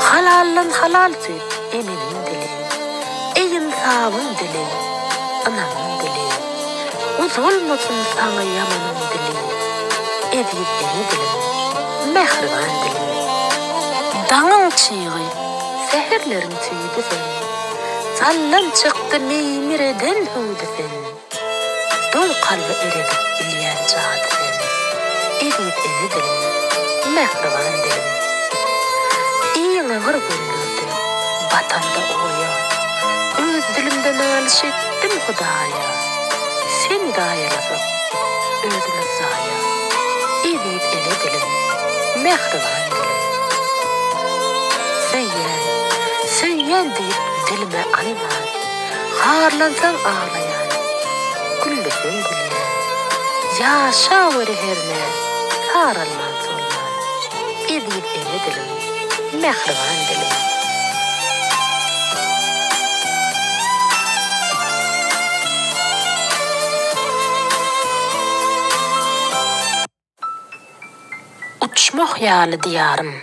Halallan halal tüýüp emenin dili, eýin sabın dili, anamın dili, uzulmasın saňa ýamanyň dili, edip ene dilim, mehriban dilim. Daňyň çygy, seherleriň tüýüdi sen, sallan çykdy meýmireden hüwdi sen, dol kalby eredip bilýän jady sen, edip ene dilim, mehriban dilim. Ağır gündürdü, batanda oya, öz dilimden alış ettim Hudaya, seni gaýalasıp, özüne zaya, edip ene dilim, mehriban dilim. Söýýän diýip dilime alman, harlansaň ağlayan, güllüsün gülýän, ýaşa weri herne, saralman solman, edip ene dilim, mehriban dilim. Uçmak ýaly diyarım.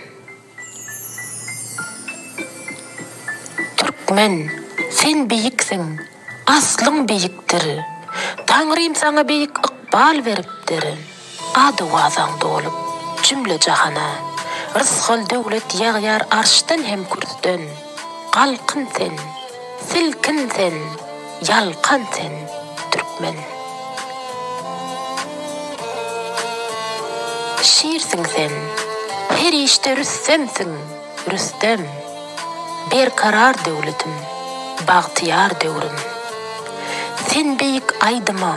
Türkmen, sen beyiksin, aslyň beyikdir. Taňrym saňa beyik ykbal beripdir. Ady wazaň dolup, cümle jahana. Rızgıl döwlet ýagyar arşdan hem kürsden. Galkyn sen, silkin sen, ýalkan sen, Türkmen. şiirsin sen, her işte Rüstemsin, Rüstem. Bir karar devletim, bağtiyar devrim. Sen beyik aydıma,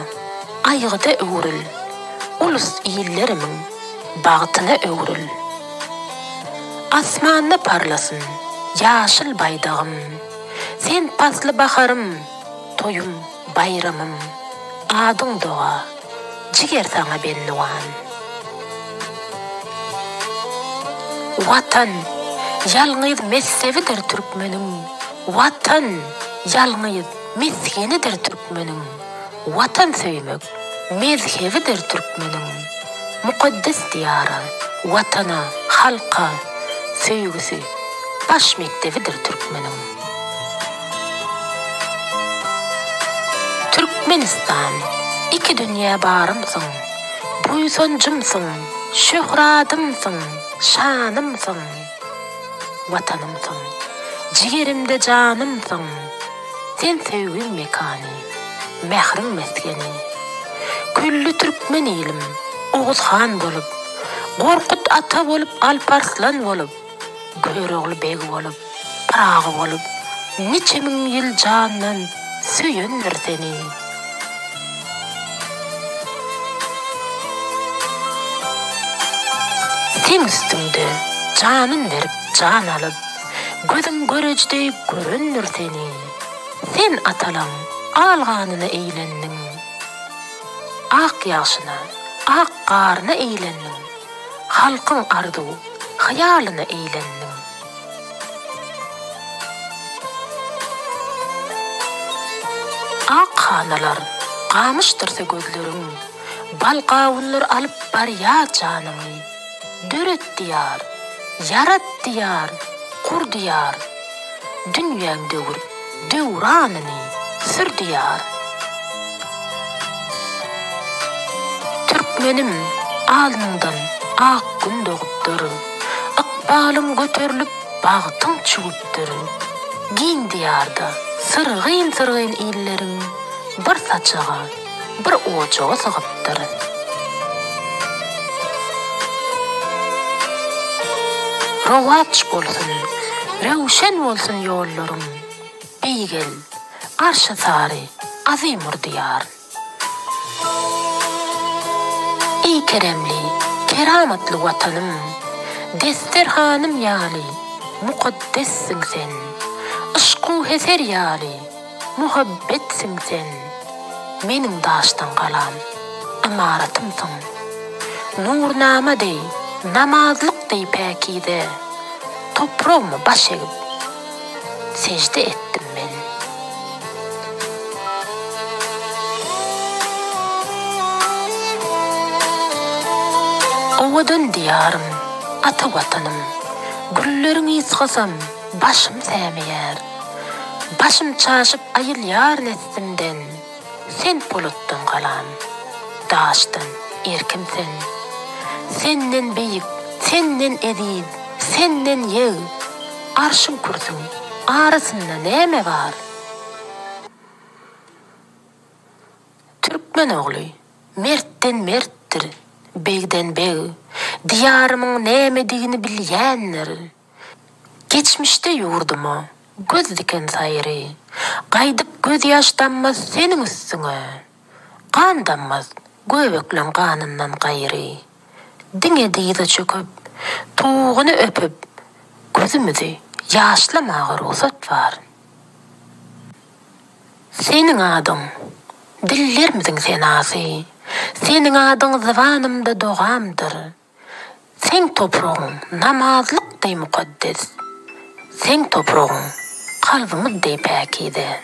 aygıda öğrül, ulus iyillerimin bağtına öğrül. Asmanna parlasın, yaşıl baydağım. Sen paslı baharım, toyum, bayramım. Adın doğa, ciger sana ben nuan. Vatan, yalnız messevidir Türkmenim. Vatan, yalnız meskenidir Türkmenim. Vatan söymek, mezhevidir Türkmenim. Mukaddes diyara, vatana, halka, söygüsü, baş mektevidir Türkmenim. Türkmenistan, iki dünya barımsın, buysoncumsun, şöhradımsın, şanımsın, vatanımsın, ciğerimde canımsın. Sen sevgin mekani, mehrin meskeni. Küllü Türkmen elim, Oğuz Han bolup, Gorkut ata bolup, Alparslan bolup, Göroğlu beg bolup, Prağı bolup, niçe min yıl candan söyünür seni. Sen üstünde canın verip can alıp, gözün görecde görünür seni. Sen atalan alğanına eğlendin. Ak yaşına, ak qarına eğlendin. Halkın ardu, hayalına eğlendin. Ak hanalar, qamıştırsa gözlerin. Balqavunlar alıp bar ya canını. Döret diyar, yarat diyar, kur diyar. Dünyan dövür, dövranını sür diyar. Türkmenim alnından ak gün doğuptur. Akbalım götürülüp bağıtın çuğuptur. Giyin diyarda sırgın sırgın illerin bir saçağa, bir ocağa sığıptır. Rovaç bolsun, revşen olsun yollarım. Beygel, arşı sari, azimur diyar. Ey keremli, keramatlı vatanım, desterhanım yali, mukaddessin sen. Işku heser yali, muhabbetsin sen. Menin daştan kalan, amaratımsın. Nurnama dey, namazlık dey pekide. Toprağımı baş egip, secde ettim ben. Ovadan diyarım, ata vatanım. Güllerin izgasam, başım semeyer. Başım çaşıp ayıl yar neslimden. Sen buluttan kalan, daştan erkimsen. Senden beyik, senden edip, senden yeğ. Arşın kursun, arasında neme var? Türkmen oğlu, mertten merttir, begden beg. Diyarımın nemediğini bilyenler. Geçmişte yurduma, göz diken sayri. Qaydıp göz yaşlanmaz senin üstüne. Kan dammaz, göbeklen kanından gayri. Dine deydi çöküp, tuğunu öpüp, gözümüzü yaşlamağa ruhsat var. Senin adın, dillerimizin senası. Senin adın zıvanımda doğamdır. Sen toprağın namazlık dey mukaddes. Sen toprağın kalbimiz dey pekide.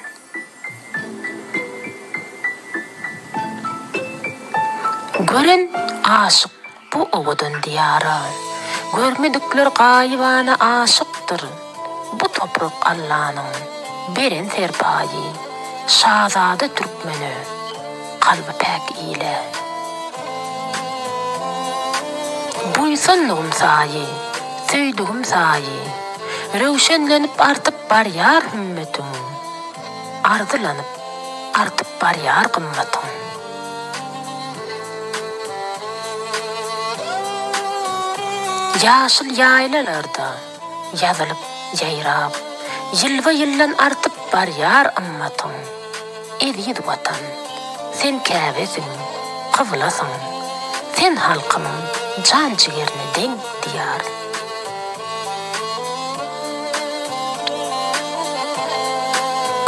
Gören aşık bu ovadan diyara. Görmedikler gayivana aşıktır. Bu toprak Allah'ın beren serpayı. Şahzade Türkmeni, kalbi pek ile. Buysanlığım sayı, söydüğüm sayı. Revşenlenip artıp bar yar hümmetim. Ardılanıp artıp bar yar kımmetim. Yaşıl yaylalarda yazılıp yayrab, yılva yıllan artıp bar yar ammatın. Edid vatan, sen käbesin, qıvlasın, sen halkının can ciğerini den diyar.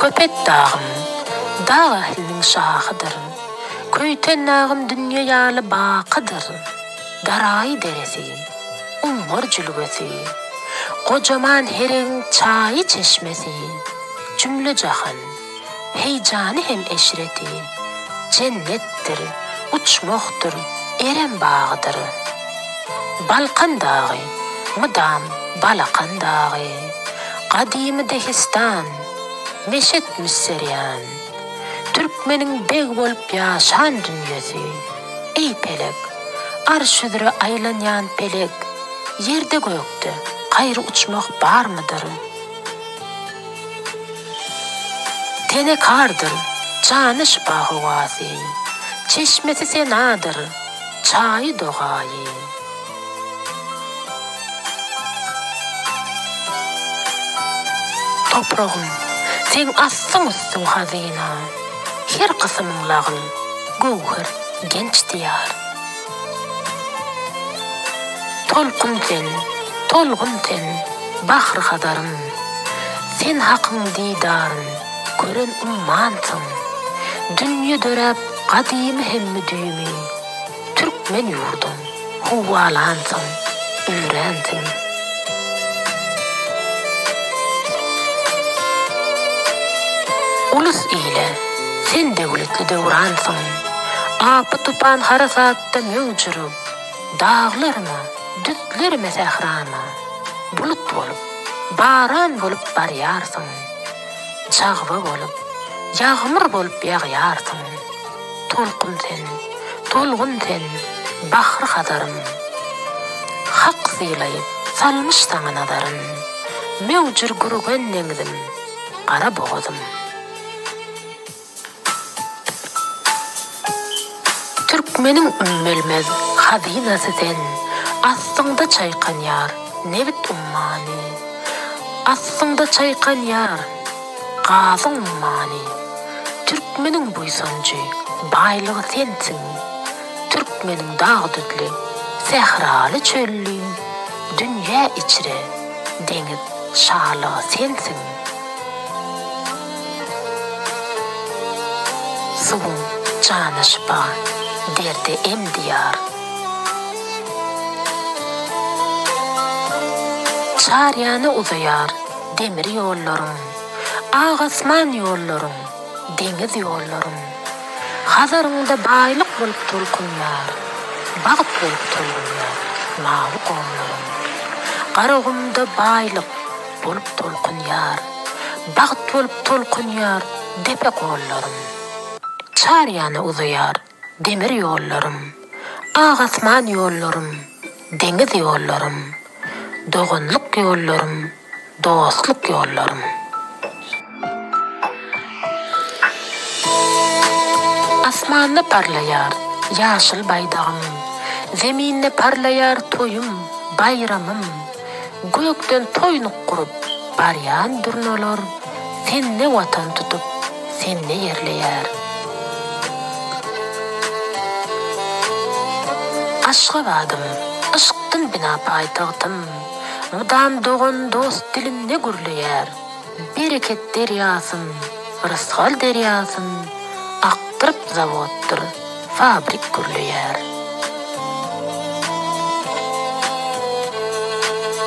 Köpet dağım, dağ ahlinin şahıdır. Köyten nağım dünya yalı baqıdır. Daray deresi, umur cülgesi, kocaman herin çayı çeşmesi, cümle cahan, heyecanı hem eşreti, cennettir, uçmoktur, eren bağıdır. Balkan dağı, mıdam Balakan dağı, kadimi Dehistan, meşet müsseryan, Türkmenin beg bolup yaşan dünyası, ey pelek, arşüdürü aylanyan pelek, yerde gökte gayrı uçmak bar mıdır? Tene kardır, canı şıpahı vasi, çeşmesi senadır, çayı doğayı. Toprağım, sen assın üstün hazina, her kısmın lağın, gövher, genç diyar. Tolkun sen, tolgun sen, bahr kadarın, sen hakkın didarın, gören ummansın. Dünya dörep, kadimi hemmi düğümü, Türkmen yurdun, huvalansın, öğrensin. Ulus ile, sen devletli devransın, apı tupan harasatta mevcurup, dağlarına, düzlerime sehrana, bulut bolup, baran bolup baryarsın, çağva bolup, yağmur bolup yağyarsın. Tolkun sen, tolgun sen, bahr kadarın, hak zeylayıp salmış sana nadarın, mevcur gurugen nengdim, kara boğazım. Türkmenin ümmülmez hazinası sen, aslında çaykan yar, nevit ummani. Aslında çaykan yar, gazın ummani. Türkmenin buysancı, baylığı sensin. Türkmenin dağ düdlü, sehralı çöllü, dünya içre, deniz şarlığı sensin. Suğun canı şıpa, derdi em diyar. Çaryanı uzayar, demir yollarım, ağasman yollarım, deniz yollarım. Hazarında baylık bolup tolkunyar, bağıt bolup tolkunyar, mavi qomlarım. Qarağımda baylık bolup tolkunyar, bağıt bolup tolkunyar, depe qollarım. Çaryanı uzayar, demir yollarım, ağasman yollarım, deniz yollarım, doğunluk yollarım, dostluk yollarım. Asmanla parlayar, yaşıl baydağım, zeminle parlayar toyum, bayramım, gökten toynuk kurup, baryan durnalar, sen ne vatan tutup, sen ne yerleyar. Aşka vadım, ışıktın bina paytağıtım, mıdam doğun dost dilin ne gürleyer. Bereket deryasın, rızgal deryasın, aktırıp zavoddur, fabrik gürleyer.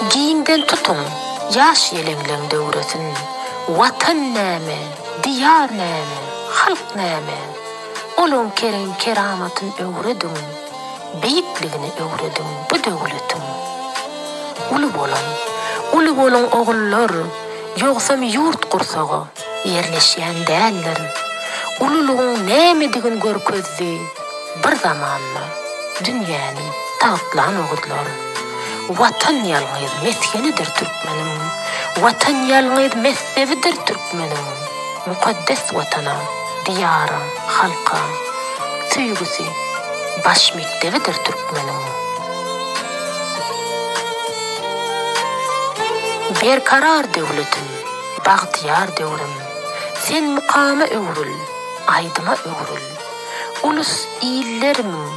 Giyinden tutun, yaş yelenglen dövresin, vatan näme, diyar näme, halk näme, olun kerin keramatın öğredin, beyikligini öğredin bu devletin. Ulu bolun oğullar, yoksam yurt kursağı, yerleşen değerler. Ululuğun näme digin görközdi, bir zamanla dünyanın tağıtlan oğullar. Vatan yalğıyız meskenidir Türkmenin, vatan yalğıyız messevidir Türkmenin. Mukaddes vatana, diyara, halka, süygüsü, baş mektevidir Türkmenin. Berkarar devletim, bagtiyar devrim. Sen mukama öwrül, aydıma öwrül. Ulus iyillerimin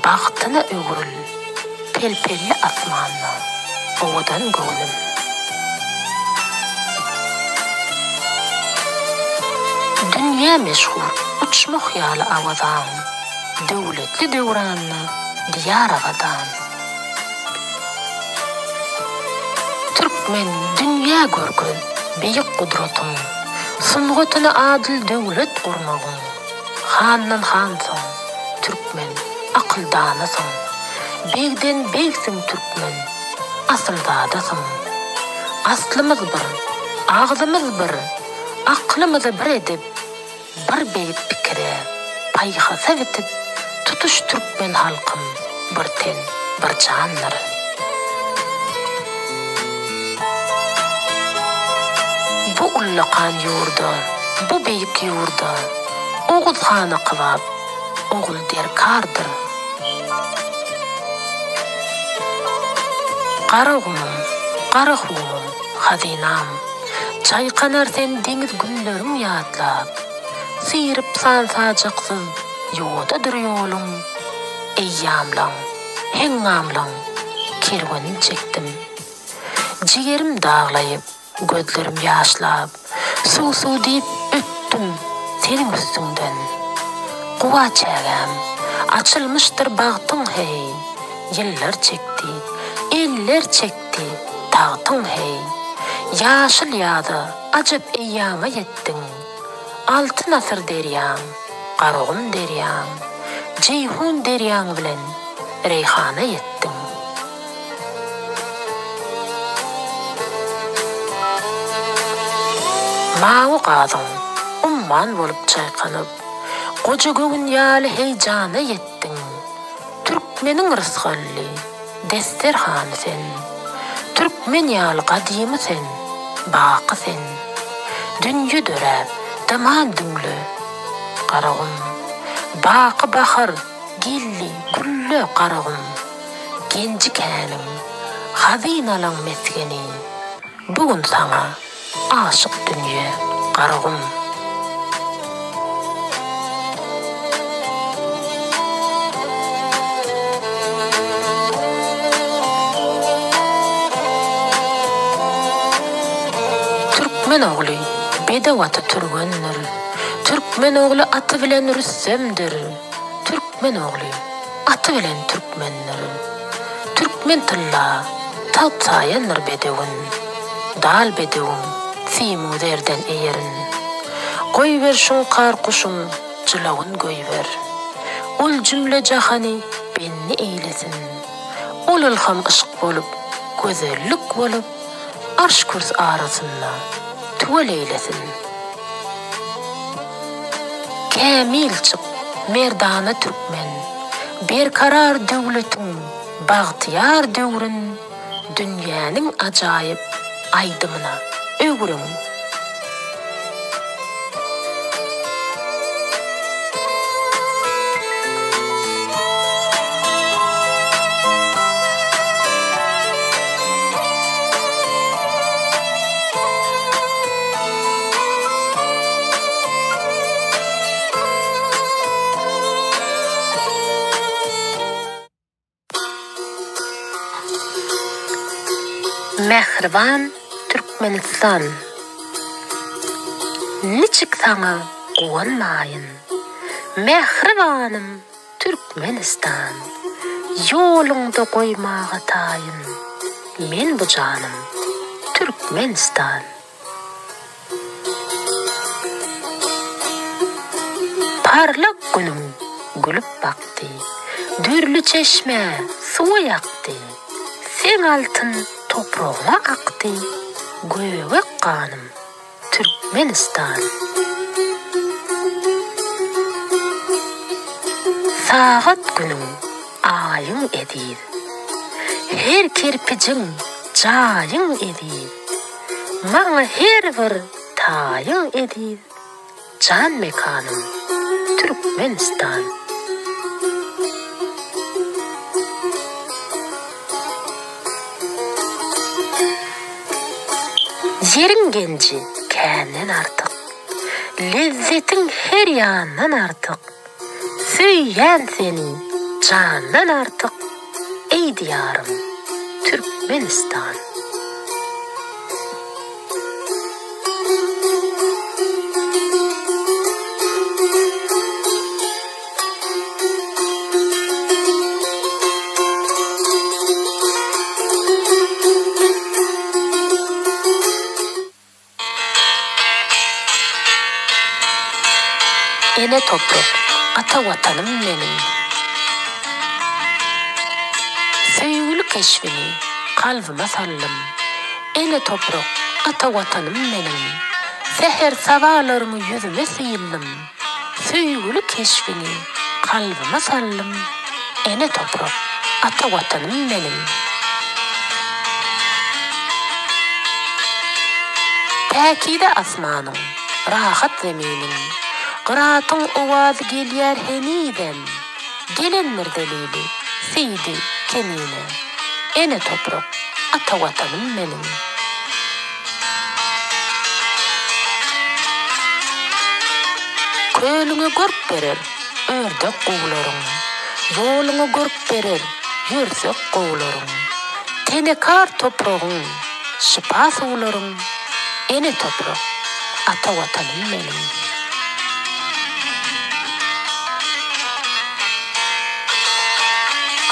bagtyna öwrül. Pelpelli asmanna, owadan göwnüm. Dünya meşhur, uçma hyaly awazan. Döwletli döwranna, diyar agadan. Türkmen dünya görgün, beýik gudratyň. Sungatyna adil döwlet gurmagyň. Handan hansyň, Türkmen akyldanasın. Begden begsiň Türkmen, asyldadasyň. Aslymyz bir, agzymyz bir, aklymyz bir edip, bir beýik pikire, paýhasa bitip, tutuş Türkmen halkym, bir ten, bir canlar. Bu ullakan yurda, bu beýik yurda, Oğuz hana qılap, oğul derkardır. Qarağımım, qarağımım, hazinam, çayqanar sen deniz günlerim yadlap. Sıyırıp sansacaqsız, yodadır yolum. Eyyamlan, hengamlan, kervanın çektim. Ciğerim dağlayıp, gözlerim yaşlap, su deyip öttüm senin üstünden. Kuva çägem, açılmıştır bağtın hey. Yıllar çekti, eller çekti, tağtın hey. Yaşıl yadı, acıp eyyama yettin. Altın asır deryan, qarağım deryan, ceyhun deryan bilen reyhana yettin. Mağı qadın, umman bolup çayqanıp, Goja gögün ýaly heýjana yettin. Türkmeniň rysgally, desterhany sen. Türkmen ýaly gadymy sen, baky sen. Dünýe döräp, daman düňlü. Qaragym, baky bahar, gilli, güllü qaragym. Genji känim, hazinalan meskeni. Bugün sana aşyk dünýe qaragym. Türkmen oğlu bedawaty türgendir. Türkmen oğlu atı bilen rüssemdir. Türkmen oğlu atı bilen türkmendir. Türkmen tylla tawtsayanlar bedewin. Dal bedewin simuderden eyerin. Goýber şun qarquşun jylawyn goýber. Ol jümle jahany benni eýlesin. Ol ilham ışık bolup, gözellik bolup, arş kurs arasynda tuwal eylesin. Kämil çık, merdana Türkmen, berkarar döwletiň, bagtyar döwrün, dünýäniň ajaýyp aýdymyna öwrün. Mehriban Türkmenistan, niçik sana gowanmaýyn? Mehribanym Türkmenistan, ýoluňda goýmaga taýyn. Men bu janym Türkmenistan. Parlak günüm gülüp bakdy, dürlü çeşme suwa ýakdy. Sen altın toprağına aktı, göğe kanım Türkmenistan. Saat günüm ayın edir, her kirpicin cayın edir. Maňa her bir taýyň edir, can mekanım Türkmenistan. Yerin genci kenden artık. Lezzetin her yandan artık. Söyyen seni candan artık. Ey diyarım Türkmenistan. Ene toprak, ata vatanım benim. Söğülü keşfini kalbime saldım. Ene toprak, ata vatanım benim. Seher sabahlarımı yüzüme sıyıldım. Söğülü keşfini kalbime saldım. Ene toprak, ata vatanım benim. Pekide asmanım, rahat zeminin. Qıratın ovazı gelyer heniden. Gelenler delili, seydi kenine. Ene toprak, ata vatanım benim. Kölüňe görk berer, ördek gowlaryň. Ýoluňa görk berer, ýürsek gowlaryň. Tenekar topragyň, şipa suwlaryň. Ene toprak, ata vatanım benim.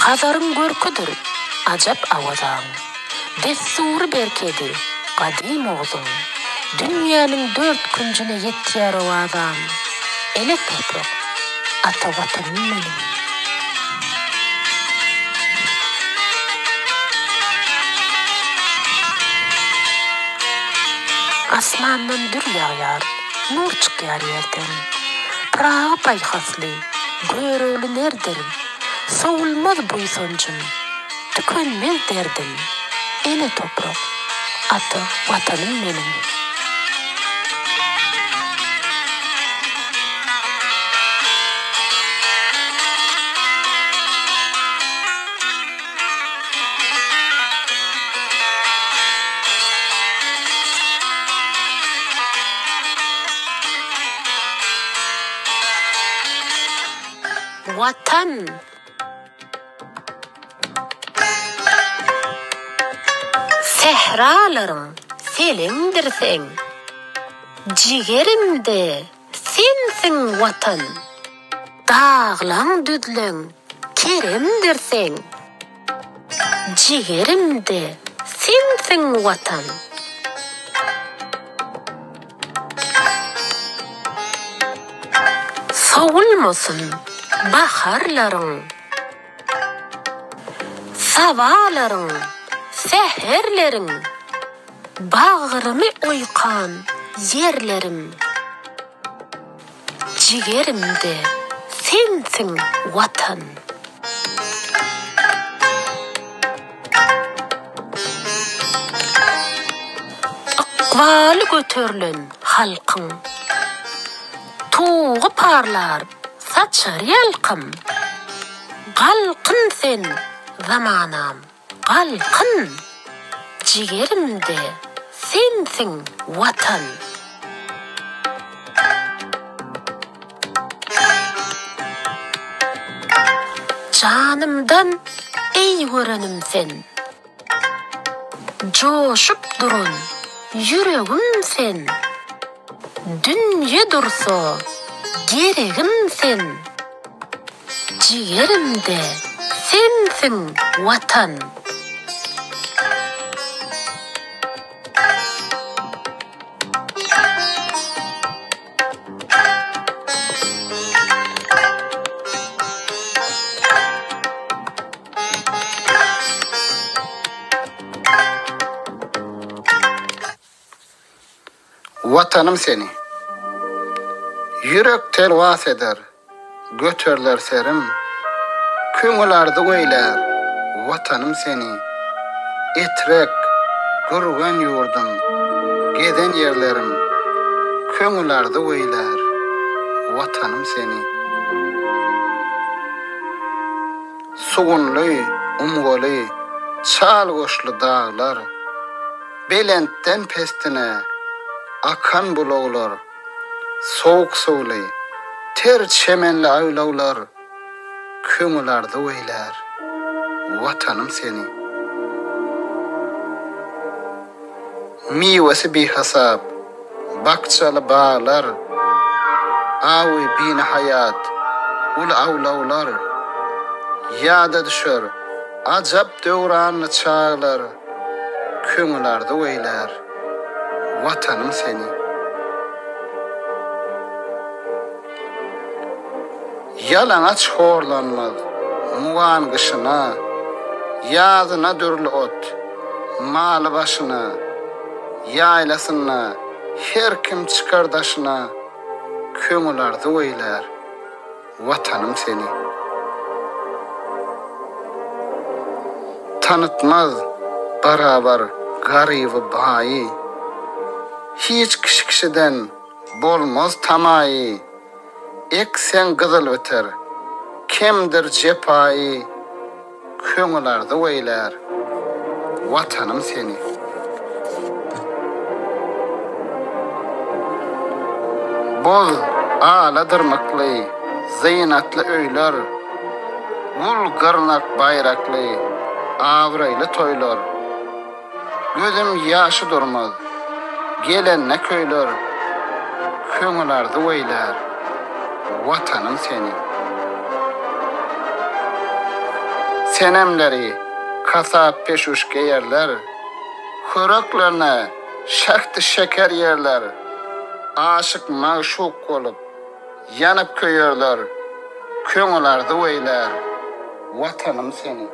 Hazarın görküdür, ajap awazan. Dessur berkedi, qadim oğuzun. Dünýäniň 4 küncüne ýetýär awazan. Ene toprak, ata vatanım benim. Asmandan dür ýaýar, nur çykýar ýerden. Praga paýhasly, göröli nerderim. Soğulmaz buysoncum, tükenmez derdim. Ene toprak, ata vatanım benim. Vatan. Sehralarım selindir sen. Cigerimde sensin vatan. Dağlan düdlen keremdir sen. Cigerimde sensin vatan. Soğulmasın baharlarım. Savalarım. Seherlerim, bağrımı oykan yerlerim. Cigerimde sensin vatan. Akvalı götörlen halkın. Tuğu parlar saçar yalkım. Galkın sen zamanam. Galkın, cigerimde sensin vatan. Canımdan ey görenim sen. Coşup durun yüreğim sen. Dünye dursa gereğim sen. Cigerimde sensin vatan. Vatanım seni. Yürek telvas eder, götörler serim. Köňülardy goýlar, vatanım seni. Etrek, gürgen ýurdum, geden yerlerim. Köňülardy goýlar, vatanım seni. Sugunly, umgoly, çal goşly dağlar. Belentden pestine akan buloglar, soğuk suly, ter çemenli aylawlar, köňülarda weyler, watanım seni. Miwesi bihasap, bakçalı bağlar, awy bin hayat, ul awlawlar, ýada düşer, ajap döwranly çağlar, köňülarda weyler, watanım seni. Yalaňaç horlanmaz, muwan gışına, ýazyna dürli ot, maly başyna, ýaylasyna, her kim çykardaşyna, köňülarda weyler, watanım seni. Tanıtmaz barabar garyby baýy, hiç kişiden bolmaz tamaýy, eksen gyzyl öter, kimdir jepaýy, köňülarda weyler, watanım seni. Boz aladırmakly, zynatly öýler, ul garnak bayrakly, awraýly toýlar. Gözüm ýaşy durmaz, gelenne köýler, köňülarda weyler, watanım seni. Senemleri kasap peşuşke yerler, höreklerine şahty şeker yerler, aşık maşuk bolup yanıp köýerler, köňülarda weyler, watanım seni.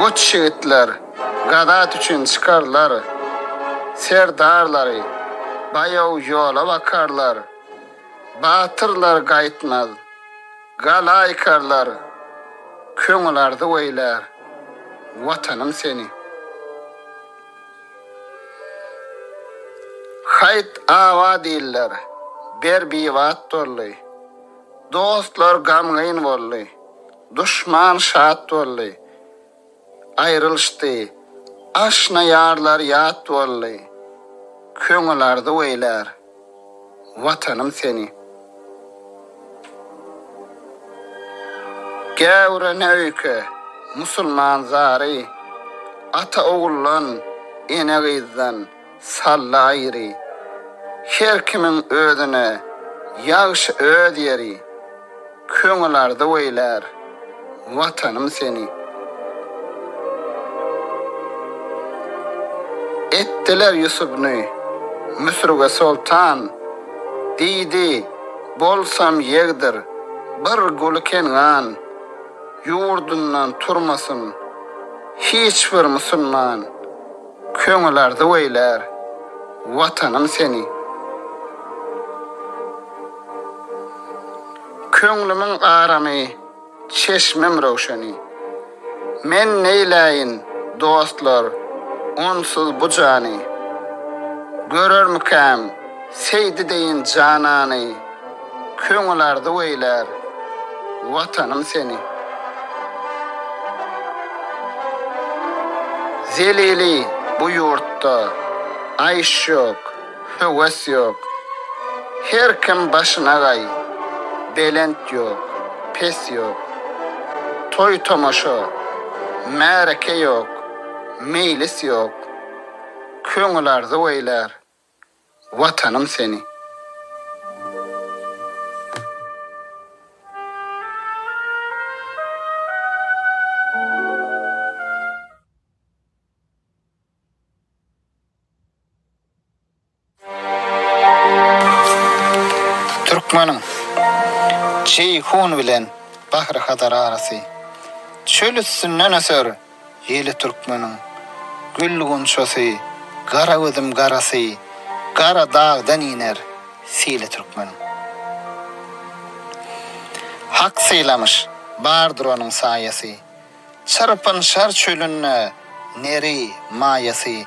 Goç şeýitler gadat üçin çykarlar, serdarlary bayaw ýola bakarlar, batyrlar gaýtmaz, galaýkarlar, köňülarda weyler, watanım seni. Hayt awa diýiller, berbiwat dolly, dostlar gamgyn bolly, düşman şat bolly, aýrylşdy, aşna ýarlar ýat bolly, köňülarda weyler, watanım seni. Gäwrene öýke, musulman zary, ata ogullan, ene gyzdan, salla aýry, her kimin ödüne, ýagşy öd ýeri, köňülarda weyler, watanım seni. Ettiler Yusuf'nu, Müsrüge sultan, diýdi, bolsam ýegdir, bir gulken gan, ýurdundan turmasyn, hiç bir musulman, köňülarda weyler, watanım seni. Köňlümiň aramy, çeşmem roşany, men neýläýin, dostlar, onsuz bu jany, görermikem, seydi deyin canany, köňülarda weyler, watanım seni. Zelili bu ýurtda, aýş ýok, höwes ýok, her kim başyna gaý, belent ýok, pes ýok, toy tomaşa, märeke ýok, meylis ýok, köňülarda weyler, watanım seni. Türkmenim, Ceyhun bilen Bahri Hadar arasy, çöl üstünden öser, ýeli Türkmenim, gül gunçasy, gara gözüm garasy, gara dağdan iner, sile Türkmenim. Hak sylamış, bardyr onuň saýasy, çırpın şar çölünne, neri maýasy,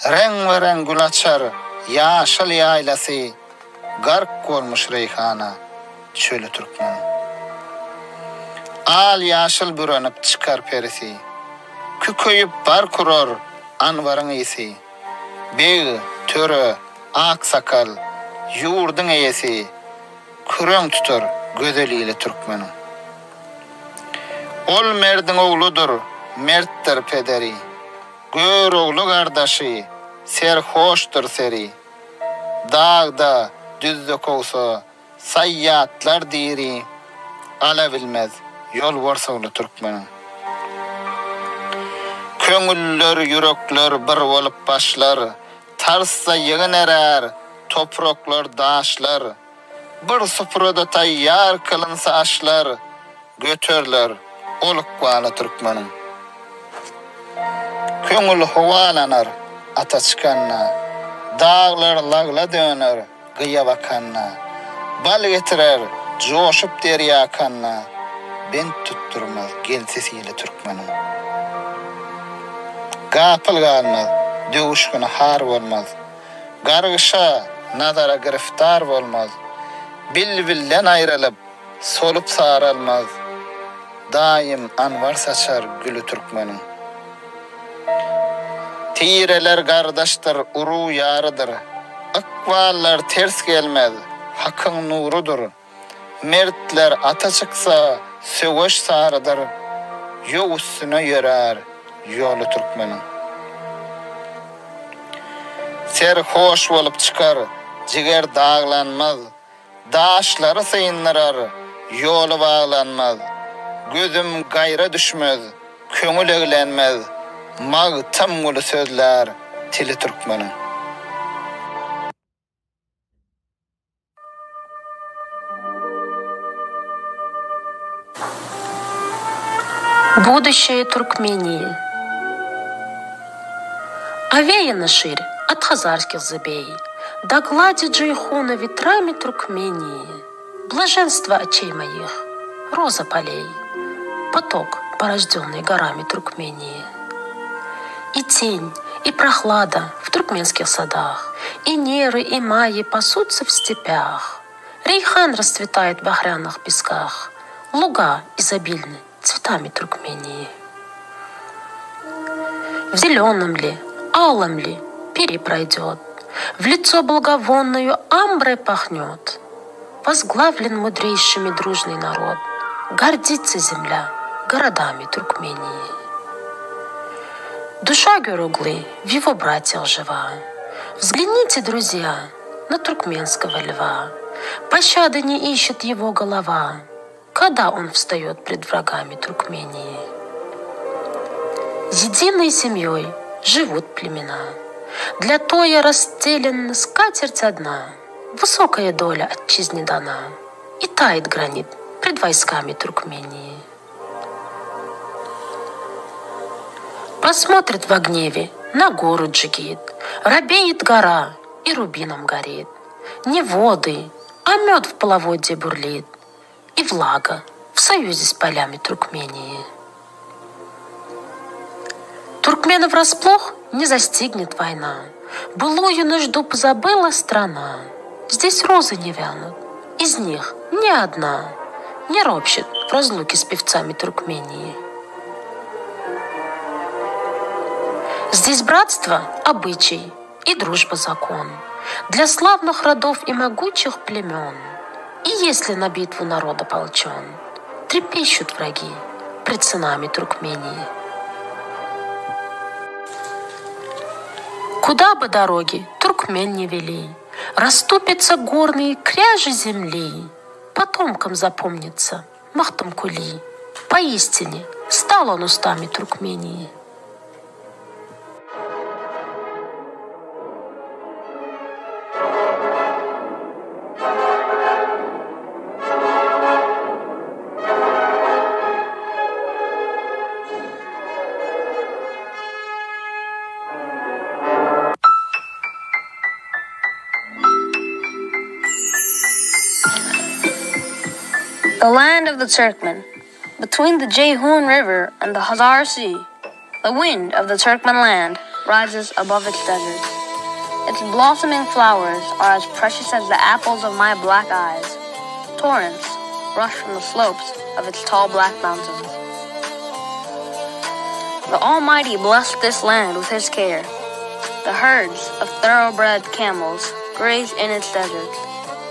reň gül açar, ýaşyl ýaýlasy, gark bolmuş reyhana, çölü Türkmen. Al yaşıl bürenip çıkar perisi. Küköyüp bar kuror anvarın iyisi. Beği, törü, ak sakal, yurdun eyesi. Kürön tutur gödeliyle Türkmenin. Ol merdin oğludur, merttir pederi. Gör oğlu kardeşi, serhoştur seri. Dağda, düzde kovsa, sayyatlar diri. Ala bilmez, yol varsa oğlu Türkmenin. Köngüller, yürekler bir olup başlar. Tarssa yığın erer, topraklar daşlar. Bir sıfırada tayyar kılınsa aşlar. Götürler, oluk bağlı Türkmenin. Köngül huvalanar, ata çıkanna. Dağlar lagla döner, gıya bakanna. Bal getirer, coşup derya kanna. Ben tutturmaz, gelsesiyle Türkmenin. Gapıl galmaz, dövüşkünü har olmaz. Gargışa, nadara giriftar olmaz. Bilbilden ayrılıp, solup sarılmaz. Daim anvar saçar gülü Türkmenin. Tireler kardeştir, uru yarıdır. Akvallar ters gelmez, hakkın nurudur. Mertler ata çıksa, söğüş sarıdır. Yol üstüne yörer, yolu Türkmenin. Serhoş olup çıkar, ciger dağlanmaz. Daşları sayınlar, yolu bağlanmaz. Gözüm gayra düşmez, köngül eğlenmez. Mag tam sözler, tili Türkmenin. Будущее Туркмении. Овеяно ширь от хазарских забей, до глади Джейхуна ветрами Туркмении. Блаженство очей моих, роза полей, поток, порожденный горами Туркмении. И тень, и прохлада в туркменских садах, и неры, и майи пасутся в степях. Рейхан расцветает в багряных песках, луга изобильны цветами Туркмении. В зеленом ли, алом ли перепройдет, в лицо благовонную амброй пахнет. Возглавлен мудрейшими дружный народ, гордится земля городами Туркмении. Душа Гюруглы в его братьях жива. Взгляните, друзья, на туркменского льва. Пощады не ищет его голова, когда он встает пред врагами Туркмении. Единой семьей живут племена. Для тоя расстеленна скатерть одна. Высокая доля отчизне дана, и тает гранит пред войсками Туркмении. Посмотрит во гневе на гору Джигит, робеет гора и рубином горит. Не воды, а мед в половодье бурлит, и влага в союзе с полями Туркмении. Туркменов врасплох не застигнет война, былую нужду позабыла страна. Здесь розы не вянут, из них ни одна не ропщет в разлуке с певцами Туркмении. Здесь братство – обычай и дружба – закон для славных родов и могучих племен. И если на битву народ ополчен, трепещут враги пред сынами Туркмении. Куда бы дороги туркмен не вели, расступятся горные кряжи земли, потомкам запомнится Махтумкули. Поистине стал он устами Туркмении. The land of the Turkmen, between the Ceyhun River and the Hazar Sea, the wind of the Turkmen land rises above its deserts. Its blossoming flowers are as precious as the apples of my black eyes. Torrents, rush from the slopes of its tall black mountains. The Almighty blessed this land with his care. The herds of thoroughbred camels graze in its deserts.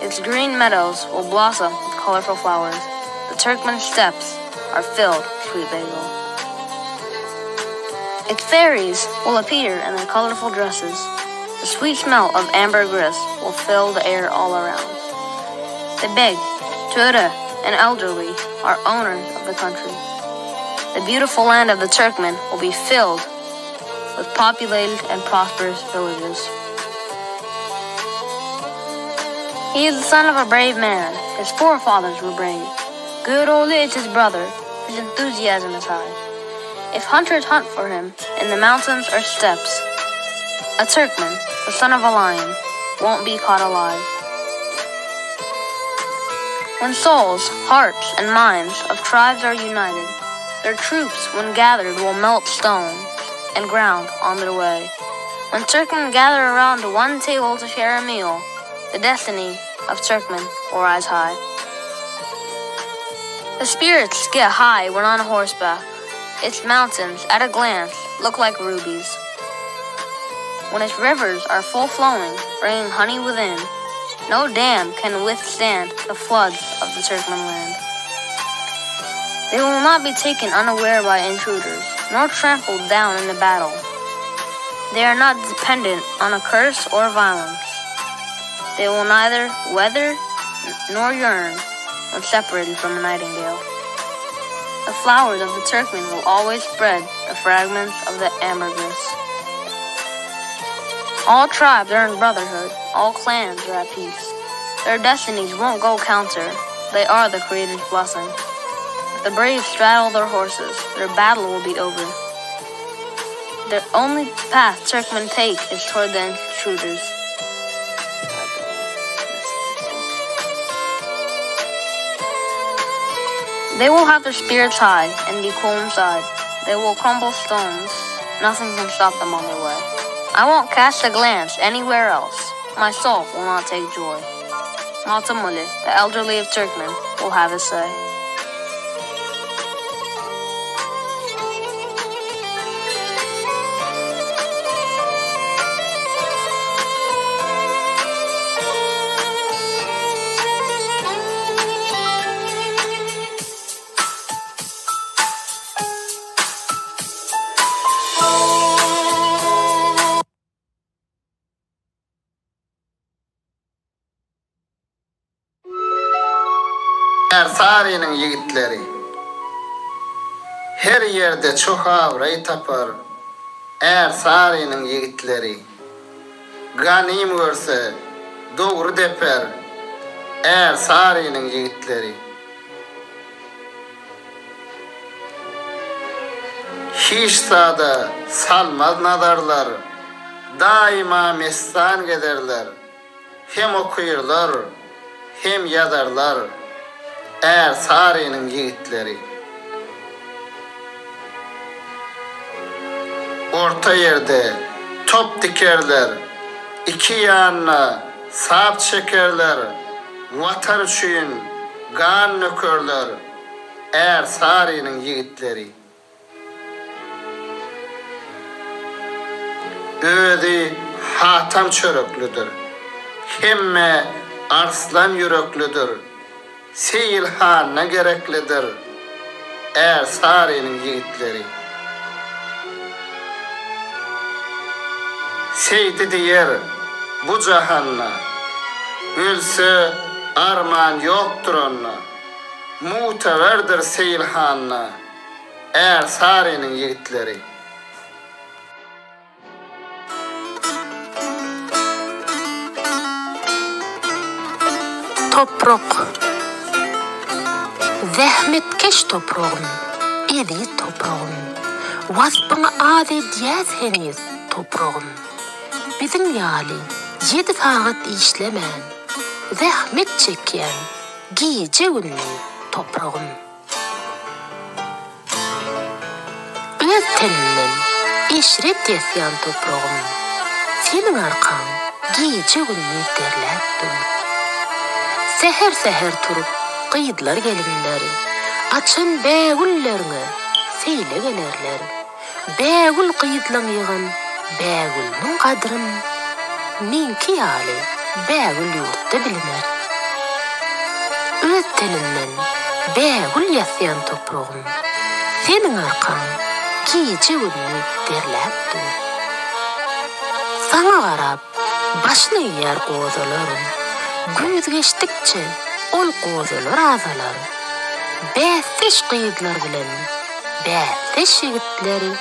Its green meadows will blossom with colorful flowers. The Turkmen steppes are filled with sweet basil. Its fairies will appear in their colorful dresses. The sweet smell of ambergris will fill the air all around. The big, Tura, and elderly are owners of the country. The beautiful land of the Turkmen will be filled with populated and prosperous villages. He is the son of a brave man. His forefathers were brave. Good old is his brother. His enthusiasm is high. If hunters hunt for him in the mountains or steppes, a Turkmen, the son of a lion, won't be caught alive. When souls, hearts, and minds of tribes are united, their troops, when gathered, will melt stones and ground on their way. When Turkmen gather around one table to share a meal, the destiny of Turkmen will rise high. The spirits get high when on horseback. Its mountains, at a glance, look like rubies. When its rivers are full flowing, bringing honey within, no dam can withstand the floods of the Turkmen land. They will not be taken unaware by intruders, nor trampled down in the battle. They are not dependent on a curse or violence. They will neither weather nor yearn when separated from a nightingale. The flowers of the Turkmen will always spread the fragments of the ambergris. All tribes are in brotherhood, all clans are at peace. Their destinies won't go counter, they are the Creator's blessing. If the brave straddle their horses, their battle will be over. The only path Turkmen take is toward the intruders. They will have their spirits high and be cool inside. They will crumble stones. Nothing can stop them on their way. I won't cast a glance anywhere else. My soul will not take joy. Maltamuli, the elderly of Turkmen, will have his say. Ersari'nin yigitleri her yerde çok avray tapar. Ersari'nin yigitleri ganim görse doğru deper. Ersari'nin yigitleri hiç sağda salmaz nadarlar. Daima mestan gederler. Hem okuyurlar hem yadarlar. Ersari'nin yigitleri orta yerde top dikerler, iki yanına sap çekerler, vatan için kan nökerler. Ersari'nin yigitleri ödi hatam çöröklüdür, hemme arslan yüreklüdür. Seyilhan'a gereklidir Ersari'nin yigitleri. Seydi diyer bu cahanna, ölse arman yoktur onna. Muteverdir Seyilhan'a Ersari'nin yigitleri. Toprak. Zahmetkeş toprağım, edi toprağım. Vasbına adet yaz henüz toprağım. Bizim yali 7 saat işlemen, zahmet çeken gece günü toprağım. Öz teninden işret yasyan toprağım. Senin arkan gece günü derlettim. Seher seher turup qıydılar gelinleri. Açın bägüllerine seyle gelerler. Bägül qıydılan yığın, bägülnün qadryn minki ýaly bägül ýurtda biliner. Öz telinden bägül ýasýan toprağım, senin arkan gece günü derläp dur. Sana garap başını ýer gozalarım, göz geçdikçe ol gozalar azalar. Bässeş qıydılar bilen, bässeş ýigitleri,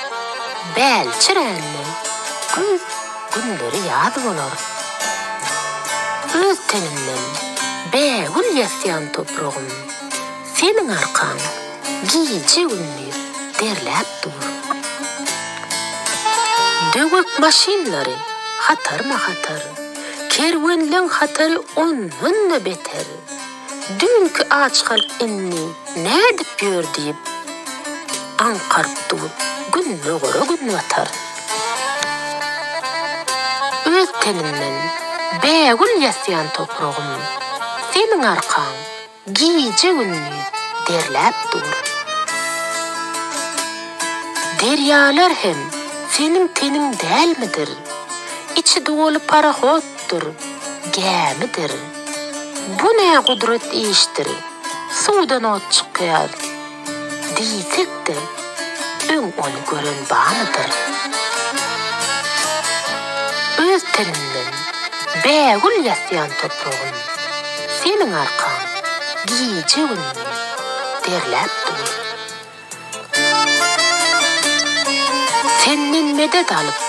bälçirenli göz günleri ýad bolar. Öz teninden bägül ýasýan toprağım, senin arkan gece günü derläp dur. Döwek maşinlary hatarma hatar, kerwenleň hatary ondan da beter. Dünkü aç halk inni nädip ýör diýip anqaryp dur, günne gora gün watar. Öz teninden bägül ýasýan toprağım, senin arkan gece günü derläp dur. Deryalar hem senin tenin dälmidir? İçi dolu paraxotdur, gämidir. Bu ne gudret iştir? Sudan ot çykýar. Diýsek-de öň onu gören bamydyr? Öz teninden bägül ýasýan toprağım, senin arkan gece günü derläp dur. Senden medet alıp,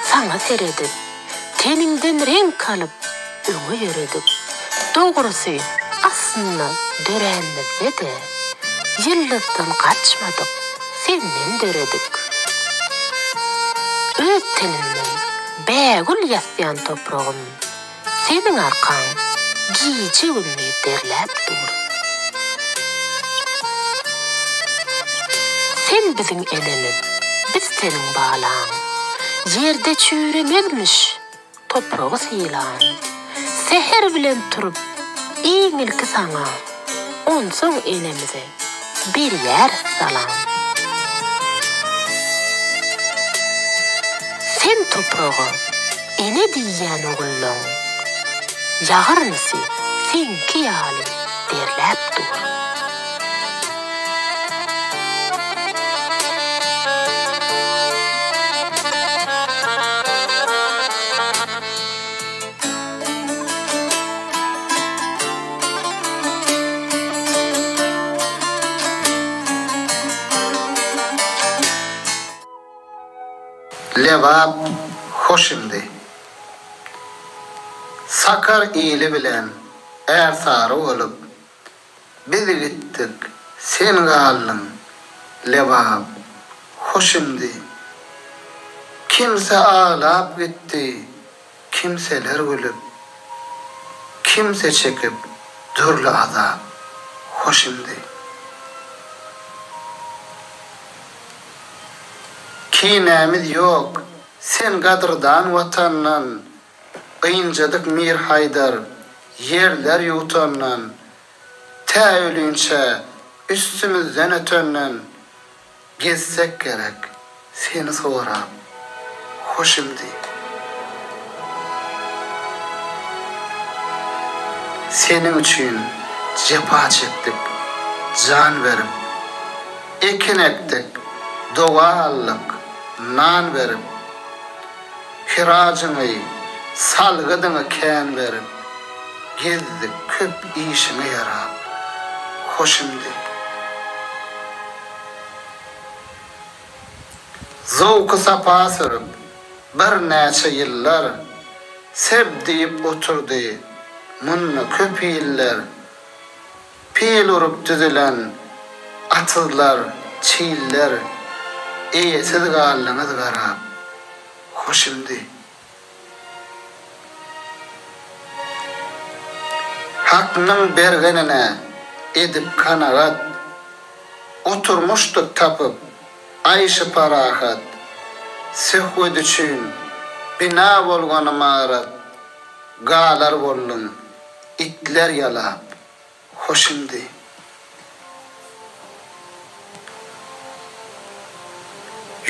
sana seredip, teninden renk alıp, öňe ýöredip. Dogrusy aslında dörenmizde de, ýyllyzdan kaçmadyk, senden döredik. Öz teninden bägül ýasýan toprağım, senin arkan gece günü derläp dur. Sen biziň enemiz, biz senin bağlan, yerde çüremezmiş toprağı sıylan. Seher bilen turup, iňilki sana, onsoň enemize bir yer salan. Sen toprağı ene diýýän ogullaň, ýagarnysy senki ýaly derläp dur. Levap hoşimdi. Sakar iyili bilen ersarı olup, biz gittik sen gallın. Levap hoşimdi. Kimse ağlap gitti, kimseler gülüp, kimse çekip türlü azap. Hoşimdi. Kinämiz yok, sen gadırdan watannan, ýynjadyk mir haydar, yerler ýutannan, täölünçe üstümizden ötönnan, gezsek gerek, seni sorap, hoşimdi. Senin üçün cepa çektik, can verip, ekin ektik, doğa allık, nan verip, kiracını, salgıdını kän verip, gezdik köp işime yarap, hoşimdi. Zowky sapa sürüp, bir näçe ýyllar, seb diýip oturdy, munna köp ýyllar, pil urup düzülen, atyzlar, çiýiller, eýesiz gallyňyz garap, hoşimdi. Haknyň bergenine edip kanagat, oturmuşdyk tapıp, aýşy parahat, söhbet üçün bina bolgany marat, galar bollum, itler yalap, hoşimdi.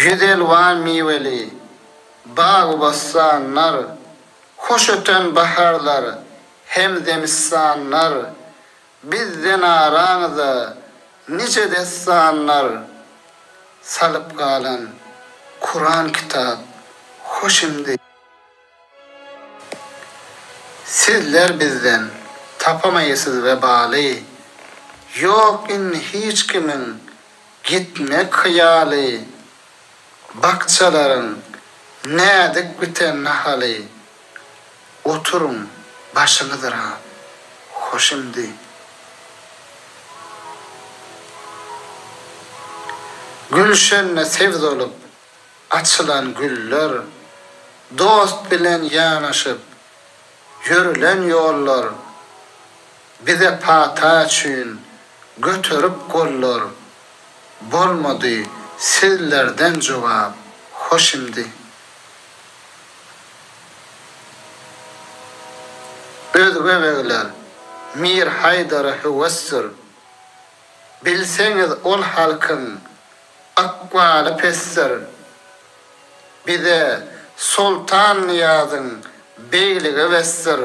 Yüzelwan miveli, bağ bassanlar, hoş öten baharlar, hem demissanlar, bizden aranıza nice destanlar, salıp kalan Kur'an kitap, hoşimdi. Sizler bizden tapamayısız vebali, yok in hiç kimin gitmek hayali, bakçaların nedik biten nahali, oturun başınıdır ha, hoşimdi. Gülşenle sevd olup açılan güller, dost bilen yanaşıp yürülen yollar, bize pata çün götürüp gollar, bolmadı sizlerden cevap, hoşimdi. Özgöbegler, Mir Haydar'a hüvessir, bilseniz ol halkın akvalı pesser, bize Sultan Niyaz'ın beyligi vesser,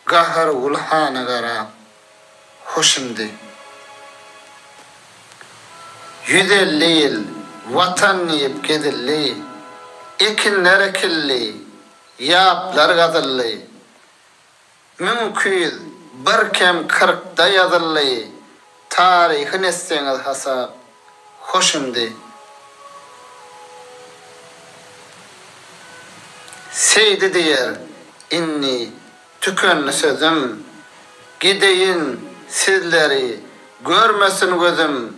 gahar ulhana garab, hoşimdi. 150 yıl vatan yiyip gedilli, ekinler ekilli, yaplar gazıllı, mümkün bir kem 40'da yazıllı, tarihin etseniz hasap, hoşimdi. Seydi diyer inni tükönlü sözüm, gideyin sizleri görmesin gözüm,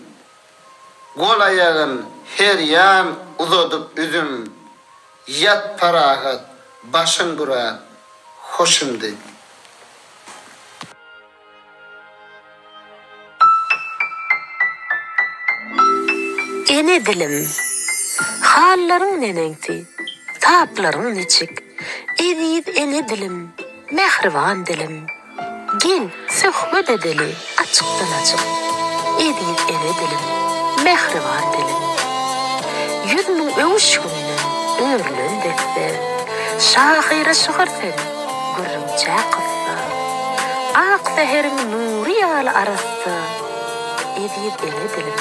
gol ayağın her yan uzadıp üzüm, yat parahat başın bura, hoşimdi. Ene dilim, halların nenenkti, tapların neçik, edid ene dilim, mehriban dilim. Gel, sohbet edeli, açıktan açık, edid ene dilim, mehriban dilim. Yüzünün övüş gününün örlün dekse, şahire şıgırsen, gürümçe kıssa, ak seherin nuri yağlı arası, edid ene dilim,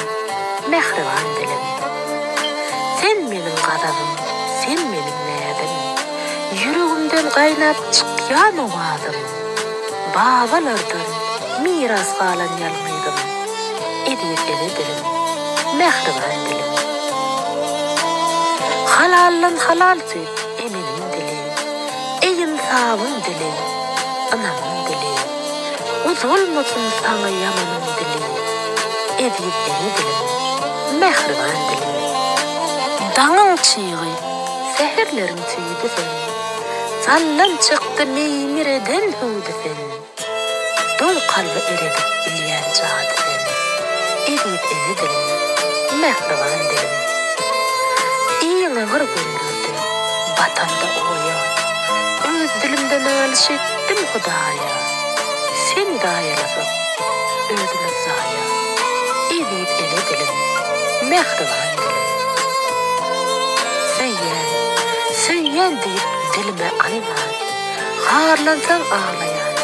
mehriban dilim. Sen benim gadabım, sen benim nädim. Yüreğimden qaynap çıkyan ovadım. Babalardan miras qalan yalmıydım. Edip ene dilim, mehriban dilim. Halallan halal tüyüp emenin dili. Egin sabın dili, anamın dili. Uzolmasın sana yamanın dili. Edip ene dilim, mehriban dilim. Dağın çiği, seherlerin tüydü sen. Sallan çıktı meymireden hüydü sen. Dol kalbi eredip bilyen cadı sen. Edip ene dilim, mehriban dilim. İyine var gündürdü, batanda oya. Öz dilimden alış ettim Hudaya. Seni dayalasıp, özünü zaya. Edip ene dilim, mehriban dilim. Söyyen deyip dilime alman, harlansan ağlayan,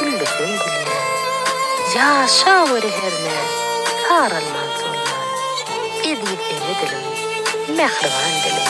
güllüsün gülyen, yaşa veri herne, sarılman solman, edip ene dilim, mehriban dilim.